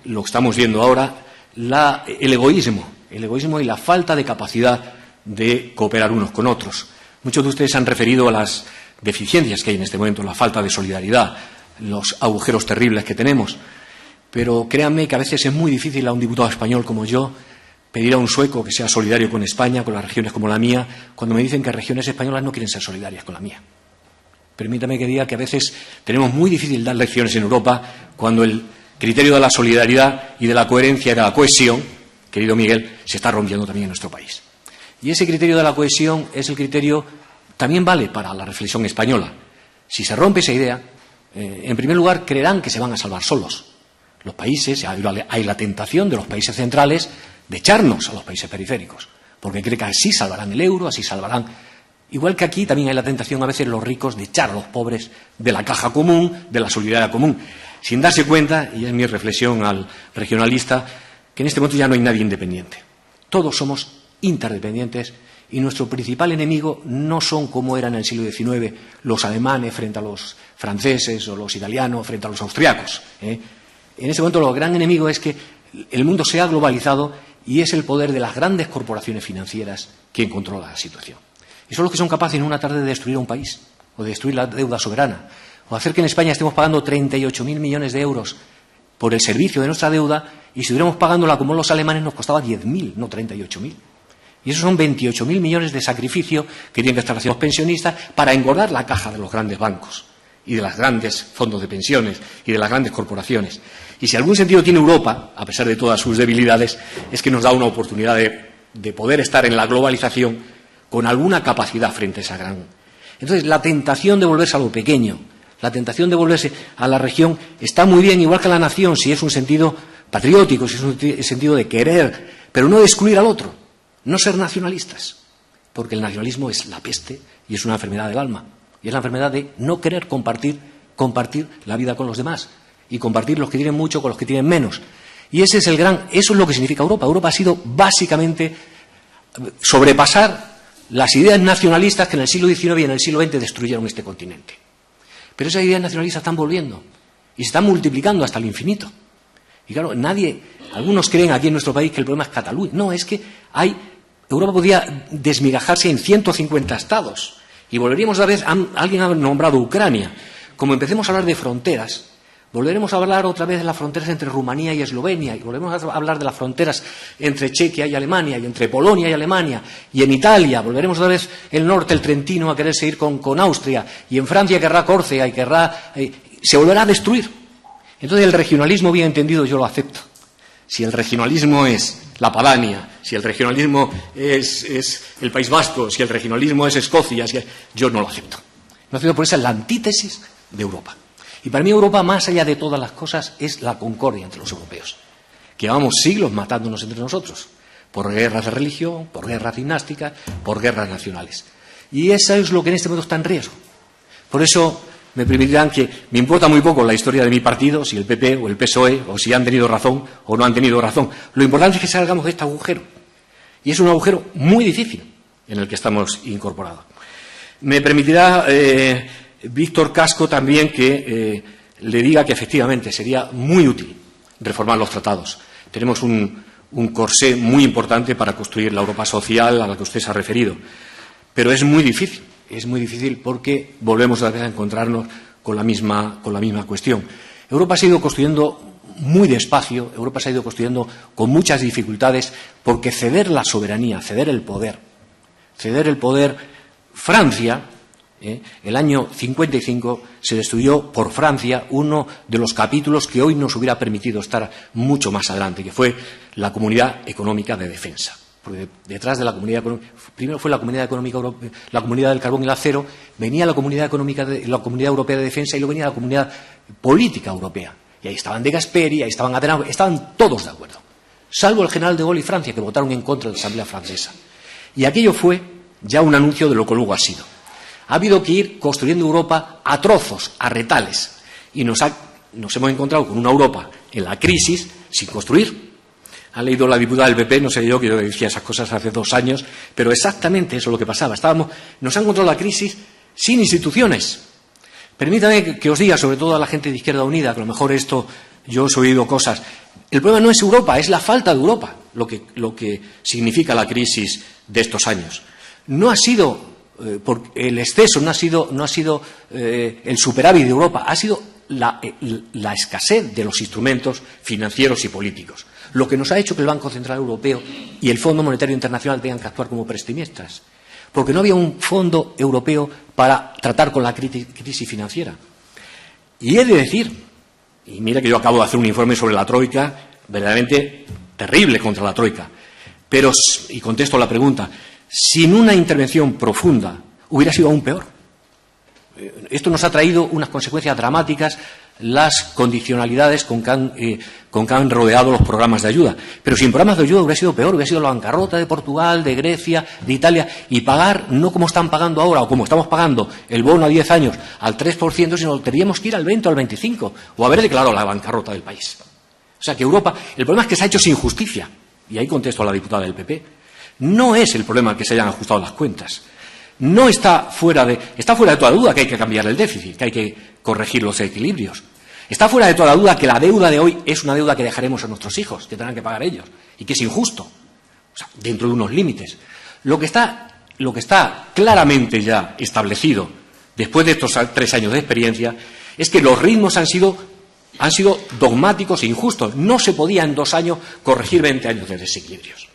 lo que estamos viendo ahora, el egoísmo y la falta de capacidad de cooperar unos con otros. Muchos de ustedes han referido a las deficiencias que hay en este momento, la falta de solidaridad, los agujeros terribles que tenemos. Pero créanme que a veces es muy difícil a un diputado español como yo pedir a un sueco que sea solidario con España, con las regiones como la mía, cuando me dicen que regiones españolas no quieren ser solidarias con la mía. Permítame que diga que a veces tenemos muy difícil dar lecciones en Europa cuando el criterio de la solidaridad y de la coherencia y de la cohesión, querido Miguel, se está rompiendo también en nuestro país. Y ese criterio de la cohesión es el criterio, también vale para la reflexión española. Si se rompe esa idea, en primer lugar, creerán que se van a salvar solos. Los países, hay la tentación de los países centrales de echarnos a los países periféricos, porque creen que así salvarán el euro, así salvarán. Igual que aquí también hay la tentación a veces los ricos de echar a los pobres de la caja común, de la solidaridad común, sin darse cuenta, y es mi reflexión al regionalista, que en este momento ya no hay nadie independiente. Todos somos interdependientes y nuestro principal enemigo no son como eran en el siglo XIX los alemanes frente a los franceses o los italianos frente a los austriacos, ¿eh? En este momento, el gran enemigo es que el mundo se ha globalizado y es el poder de las grandes corporaciones financieras quien controla la situación. Y son los que son capaces en una tarde de destruir a un país, o de destruir la deuda soberana, o hacer que en España estemos pagando 38.000 millones de euros por el servicio de nuestra deuda, y si estuviéramos pagándola como los alemanes nos costaba 10.000, no 38.000. Y esos son 28.000 millones de sacrificio que tienen que estar haciendo los pensionistas para engordar la caja de los grandes bancos y de los grandes fondos de pensiones y de las grandes corporaciones. Y si algún sentido tiene Europa, a pesar de todas sus debilidades, es que nos da una oportunidad de poder estar en la globalización con alguna capacidad frente a esa gran. Entonces, la tentación de volverse a lo pequeño, la tentación de volverse a la región, está muy bien, igual que a la nación, si es un sentido patriótico, si es un sentido de querer, pero no de excluir al otro, no ser nacionalistas, porque el nacionalismo es la peste y es una enfermedad del alma, y es la enfermedad de no querer compartir la vida con los demás, y compartir los que tienen mucho con los que tienen menos. Y eso es lo que significa Europa. Europa ha sido básicamente sobrepasar las ideas nacionalistas que en el siglo XIX y en el siglo XX destruyeron este continente. Pero esas ideas nacionalistas están volviendo y se están multiplicando hasta el infinito. Y claro, algunos creen aquí en nuestro país que el problema es Cataluña. No, es que Europa podría desmigajarse en 150 estados y volveríamos a ver, alguien ha nombrado Ucrania. Como empecemos a hablar de fronteras, volveremos a hablar otra vez de las fronteras entre Rumanía y Eslovenia, y volveremos a hablar de las fronteras entre Chequia y Alemania, y entre Polonia y Alemania, y en Italia volveremos otra vez el norte, el Trentino, a quererse ir con Austria, y en Francia querrá Córcega y se volverá a destruir. Entonces el regionalismo bien entendido yo lo acepto. Si el regionalismo es la Padania, si el regionalismo es el País Vasco, si el regionalismo es Escocia, yo no lo acepto. No acepto, por esa es la antítesis de Europa. Y para mí Europa, más allá de todas las cosas, es la concordia entre los europeos. Que llevamos siglos matándonos entre nosotros, por guerras de religión, por guerras dinásticas, por guerras nacionales. Y eso es lo que en este momento está en riesgo. Por eso me permitirán que me importa muy poco la historia de mi partido, si el PP o el PSOE, o si han tenido razón o no han tenido razón. Lo importante es que salgamos de este agujero. Y es un agujero muy difícil en el que estamos incorporados. Me permitirá Víctor Casco también que le diga que efectivamente sería muy útil reformar los tratados. Tenemos un corsé muy importante para construir la Europa social a la que usted se ha referido. Pero es muy difícil porque volvemos a encontrarnos con la misma cuestión. Europa se ha ido construyendo muy despacio, Europa se ha ido construyendo con muchas dificultades porque ceder la soberanía, ceder el poder, Francia, el año 55 se destruyó por Francia uno de los capítulos que hoy nos hubiera permitido estar mucho más adelante, que fue la Comunidad Económica de Defensa. Porque detrás de la Comunidad Económica, primero fue la Comunidad Económica, la Comunidad del Carbón y el Acero, venía la Comunidad Económica, la Comunidad Europea de Defensa y luego venía la Comunidad Política Europea. Y ahí estaban De Gasperi, ahí estaban Adenauer, estaban todos de acuerdo, salvo el general de Gaulle y Francia, que votaron en contra de la Asamblea Francesa. Y aquello fue ya un anuncio de lo que luego ha sido. Ha habido que ir construyendo Europa a trozos, a retales. Y nos hemos encontrado con una Europa en la crisis sin construir. Ha leído la diputada del PP, no sé yo, que yo decía esas cosas hace 2 años, pero exactamente eso es lo que pasaba. Nos ha encontrado la crisis sin instituciones. Permítame que os diga, sobre todo a la gente de Izquierda Unida, que a lo mejor esto yo os he oído cosas. El problema no es Europa, es la falta de Europa lo que significa la crisis de estos años. No ha sido el exceso, no ha sido el superávit de Europa, ha sido la escasez de los instrumentos financieros y políticos, lo que nos ha hecho que el Banco Central Europeo y el Fondo Monetario Internacional tengan que actuar como prestamistas, porque no había un fondo europeo para tratar con la crisis financiera. Y he de decir, y mira que yo acabo de hacer un informe sobre la Troika, verdaderamente terrible contra la Troika, pero, y contesto la pregunta, sin una intervención profunda hubiera sido aún peor. Esto nos ha traído unas consecuencias dramáticas, las condicionalidades con que han rodeado los programas de ayuda. Pero sin programas de ayuda hubiera sido peor, hubiera sido la bancarrota de Portugal, de Grecia, de Italia, y pagar, no como están pagando ahora, o como estamos pagando el bono a 10 años, al 3%, sino que tendríamos que ir al 20 o al 25%, o haber declarado la bancarrota del país. O sea que Europa, el problema es que se ha hecho sin justicia, y ahí contesto a la diputada del PP. No es el problema que se hayan ajustado las cuentas. No está fuera de toda duda que hay que cambiar el déficit, que hay que corregir los equilibrios. Está fuera de toda duda que la deuda de hoy es una deuda que dejaremos a nuestros hijos, que tendrán que pagar ellos, y que es injusto, o sea, dentro de unos límites. Lo que está claramente ya establecido, después de estos 3 años de experiencia, es que los ritmos han sido dogmáticos e injustos. No se podía en 2 años corregir 20 años de desequilibrios.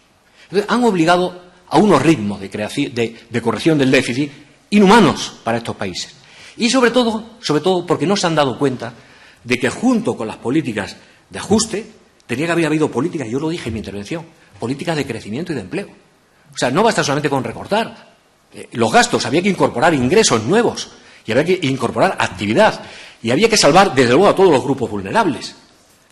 Entonces, han obligado a unos ritmos de corrección del déficit inhumanos para estos países. Y sobre todo porque no se han dado cuenta de que junto con las políticas de ajuste tenía que haber habido políticas, yo lo dije en mi intervención, políticas de crecimiento y de empleo. O sea, no basta solamente con recortar los gastos, había que incorporar ingresos nuevos y había que incorporar actividad y había que salvar desde luego a todos los grupos vulnerables.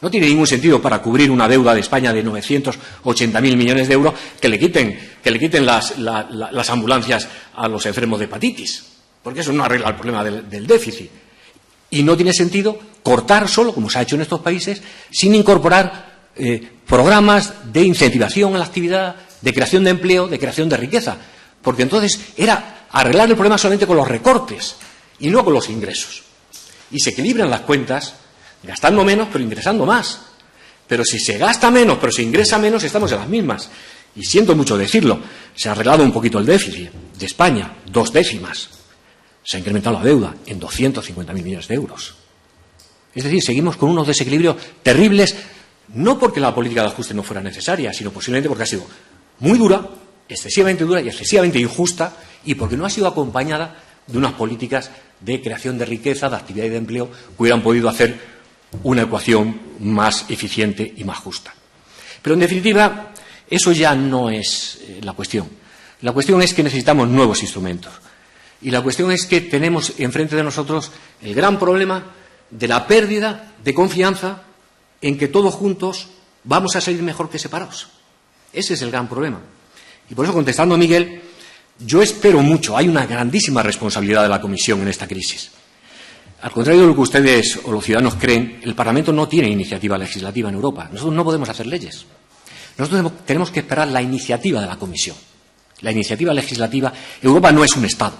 No tiene ningún sentido para cubrir una deuda de España de 980.000 millones de euros que le quiten las ambulancias a los enfermos de hepatitis, porque eso no arregla el problema del déficit. Y no tiene sentido cortar solo, como se ha hecho en estos países, sin incorporar programas de incentivación a la actividad, de creación de empleo, de creación de riqueza, porque entonces era arreglar el problema solamente con los recortes y no con los ingresos. Y se equilibran las cuentas gastando menos, pero ingresando más. Pero si se gasta menos, pero se ingresa menos, estamos en las mismas. Y siento mucho decirlo, se ha arreglado un poquito el déficit de España, 2 décimas. Se ha incrementado la deuda en 250.000 millones de euros. Es decir, seguimos con unos desequilibrios terribles, no porque la política de ajuste no fuera necesaria, sino posiblemente porque ha sido muy dura, excesivamente dura y excesivamente injusta, y porque no ha sido acompañada de unas políticas de creación de riqueza, de actividad y de empleo que hubieran podido hacer una ecuación más eficiente y más justa. Pero, en definitiva, eso ya no es la cuestión. La cuestión es que necesitamos nuevos instrumentos. Y la cuestión es que tenemos enfrente de nosotros el gran problema de la pérdida de confianza en que todos juntos vamos a salir mejor que separados. Ese es el gran problema. Y por eso, contestando a Miguel, yo espero mucho, hay una grandísima responsabilidad de la Comisión en esta crisis. Al contrario de lo que ustedes o los ciudadanos creen, el Parlamento no tiene iniciativa legislativa en Europa. Nosotros no podemos hacer leyes. Nosotros tenemos que esperar la iniciativa de la Comisión. La iniciativa legislativa. Europa no es un Estado.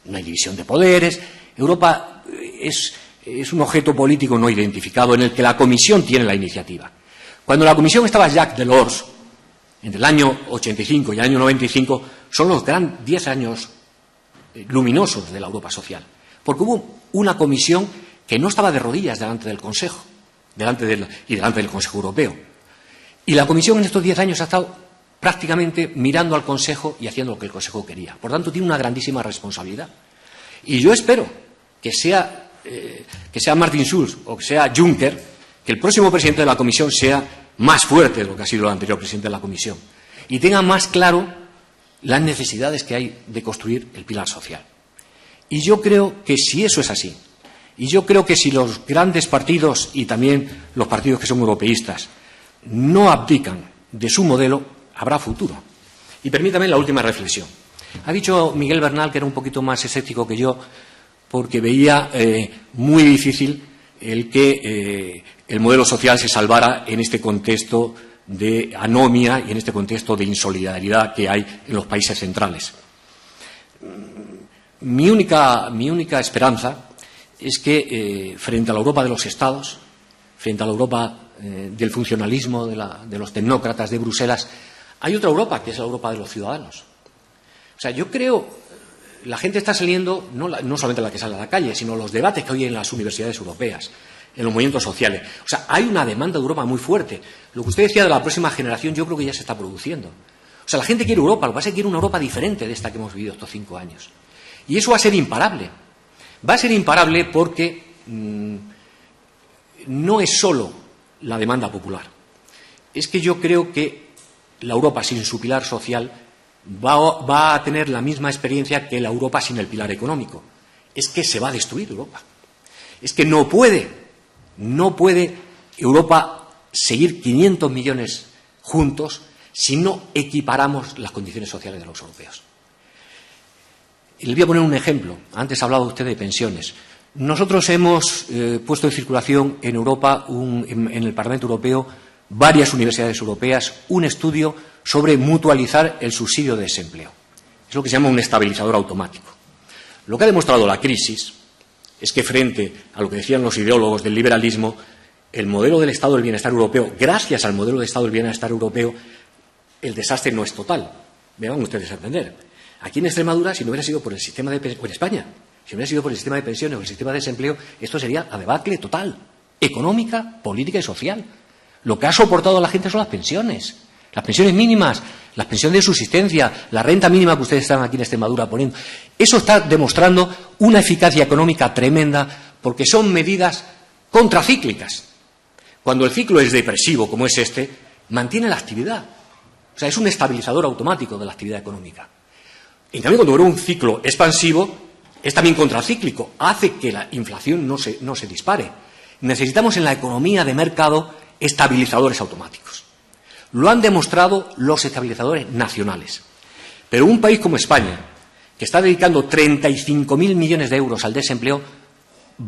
No hay división de poderes. Europa es un objeto político no identificado en el que la Comisión tiene la iniciativa. Cuando la Comisión estaba Jacques Delors, entre el año 85 y el año 95, son los 10 años luminosos de la Europa social. Porque hubo una comisión que no estaba de rodillas delante del Consejo, delante del Consejo Europeo. Y la comisión en estos 10 años ha estado prácticamente mirando al Consejo y haciendo lo que el Consejo quería. Por tanto, tiene una grandísima responsabilidad. Y yo espero que sea Martin Schulz o que sea Juncker, que el próximo presidente de la Comisión sea más fuerte de lo que ha sido el anterior presidente de la Comisión y tenga más claro las necesidades que hay de construir el pilar social. Y yo creo que si eso es así, y yo creo que si los grandes partidos y también los partidos que son europeístas no abdican de su modelo, habrá futuro. Y permítame la última reflexión. Ha dicho Miguel Bernal que era un poquito más escéptico que yo porque veía muy difícil el que el modelo social se salvara en este contexto de anomia y en este contexto de insolidaridad que hay en los países centrales. Mi única esperanza es que frente a la Europa de los Estados, frente a la Europa del funcionalismo de los tecnócratas de Bruselas, hay otra Europa, que es la Europa de los ciudadanos. O sea, yo creo, la gente está saliendo, no solamente la que sale a la calle, sino los debates que hay en las universidades europeas, en los movimientos sociales. O sea, hay una demanda de Europa muy fuerte. Lo que usted decía de la próxima generación, yo creo que ya se está produciendo. O sea, la gente quiere Europa, lo que pasa es que quiere una Europa diferente de esta que hemos vivido estos 5 años. Y eso va a ser imparable. Va a ser imparable porque no es solo la demanda popular. Es que yo creo que la Europa sin su pilar social va a tener la misma experiencia que la Europa sin el pilar económico. Es que se va a destruir Europa. Es que no puede Europa seguir 500 millones juntos si no equiparamos las condiciones sociales de los europeos. Y le voy a poner un ejemplo. Antes ha hablado usted de pensiones. Nosotros hemos puesto en circulación en Europa, en el Parlamento Europeo, varias universidades europeas, un estudio sobre mutualizar el subsidio de desempleo. Es lo que se llama un estabilizador automático. Lo que ha demostrado la crisis es que frente a lo que decían los ideólogos del liberalismo, el modelo del Estado del Bienestar Europeo, gracias al modelo del Estado del Bienestar Europeo, el desastre no es total. Me van ustedes a entender. Aquí en Extremadura, si no hubiera sido por el sistema de pensiones, o en España, si no hubiera sido por el sistema de pensiones o el sistema de desempleo, esto sería la debacle total, económica, política y social. Lo que ha soportado a la gente son las pensiones mínimas, las pensiones de subsistencia, la renta mínima que ustedes están aquí en Extremadura poniendo. Eso está demostrando una eficacia económica tremenda porque son medidas contracíclicas. Cuando el ciclo es depresivo, como es este, mantiene la actividad. O sea, es un estabilizador automático de la actividad económica. En cambio, cuando hubiera un ciclo expansivo, es también contracíclico, hace que la inflación no se dispare. Necesitamos en la economía de mercado estabilizadores automáticos. Lo han demostrado los estabilizadores nacionales. Pero un país como España, que está dedicando 35.000 millones de euros al desempleo,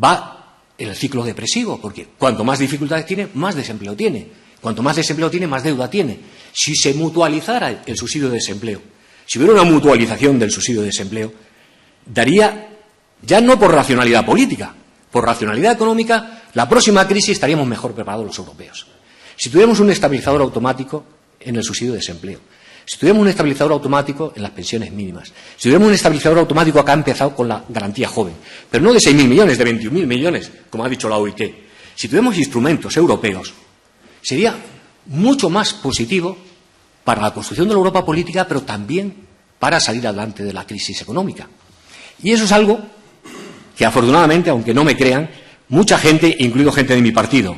va en el ciclo depresivo, porque cuanto más dificultades tiene, más desempleo tiene. Cuanto más desempleo tiene, más deuda tiene. Si se mutualizara el subsidio de desempleo, si hubiera una mutualización del subsidio de desempleo, daría, ya no por racionalidad política, por racionalidad económica, la próxima crisis estaríamos mejor preparados los europeos. Si tuviéramos un estabilizador automático en el subsidio de desempleo, si tuviéramos un estabilizador automático en las pensiones mínimas, si tuviéramos un estabilizador automático que ha empezado con la garantía joven, pero no de 6.000 millones, de 21.000 millones, como ha dicho la OIT, si tuviéramos instrumentos europeos, sería mucho más positivo para la construcción de la Europa política, pero también para salir adelante de la crisis económica. Y eso es algo que, afortunadamente, aunque no me crean, mucha gente, incluido gente de mi partido,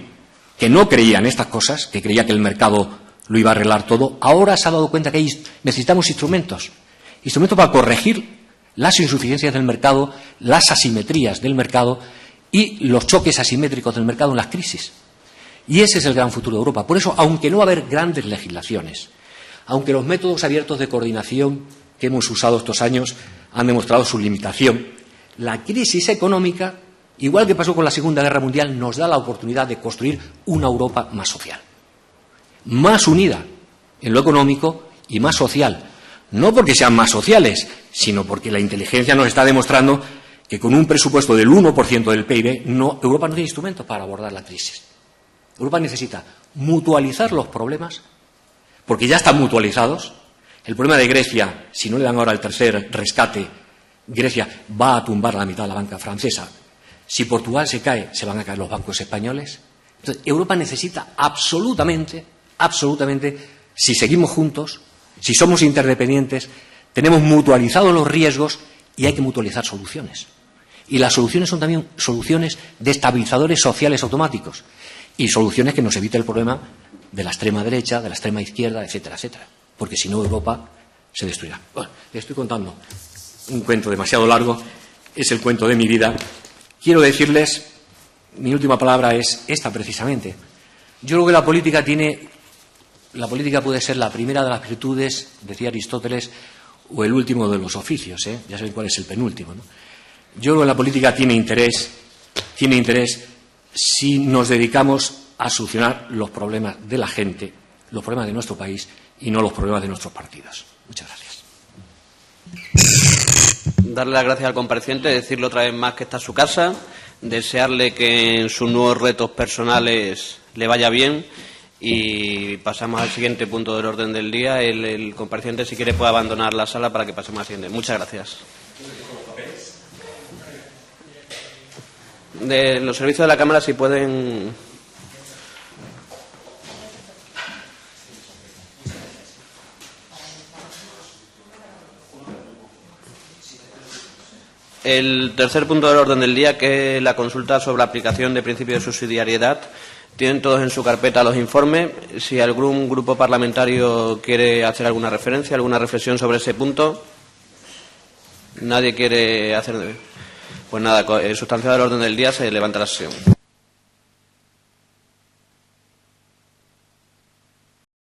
que no creía en estas cosas, que creía que el mercado lo iba a arreglar todo, ahora se ha dado cuenta que necesitamos instrumentos para corregir las insuficiencias del mercado, las asimetrías del mercado y los choques asimétricos del mercado en las crisis. Y ese es el gran futuro de Europa. Por eso, aunque no va a haber grandes legislaciones, aunque los métodos abiertos de coordinación que hemos usado estos años han demostrado su limitación, la crisis económica, igual que pasó con la Segunda Guerra Mundial, nos da la oportunidad de construir una Europa más social, más unida en lo económico y más social. No porque sean más sociales, sino porque la inteligencia nos está demostrando que con un presupuesto del 1% del PIB, Europa no tiene instrumentos para abordar la crisis. Europa necesita mutualizar los problemas, porque ya están mutualizados. El problema de Grecia, si no le dan ahora el tercer rescate, Grecia va a tumbar la mitad de la banca francesa. Si Portugal se cae, se van a caer los bancos españoles. Entonces, Europa necesita absolutamente, si seguimos juntos, si somos interdependientes, tenemos mutualizados los riesgos y hay que mutualizar soluciones. Y las soluciones son también soluciones de estabilizadores sociales automáticos y soluciones que nos eviten el problema de la extrema derecha, de la extrema izquierda, etcétera, etcétera. Porque si no, Europa se destruirá. Bueno, le estoy contando un cuento demasiado largo, es el cuento de mi vida. Quiero decirles, mi última palabra es esta precisamente. Yo creo que la política puede ser la primera de las virtudes, decía Aristóteles, o el último de los oficios, ¿eh? Ya saben cuál es el penúltimo, ¿no? Yo creo que la política tiene interés si nos dedicamos a solucionar los problemas de la gente, los problemas de nuestro país y no los problemas de nuestros partidos. Muchas gracias. Darle las gracias al compareciente, decirle otra vez más que está en su casa, desearle que en sus nuevos retos personales le vaya bien y pasamos al siguiente punto del orden del día. El compareciente, si quiere, puede abandonar la sala para que pasemos al siguiente. Muchas gracias. De los servicios de la Cámara, si pueden. El tercer punto del orden del día, que es la consulta sobre la aplicación de principio de subsidiariedad. Tienen todos en su carpeta los informes. Si algún grupo parlamentario quiere hacer alguna referencia, alguna reflexión sobre ese punto. Nadie quiere hacer. Pues nada, sustanciado el orden del día, se levanta la sesión.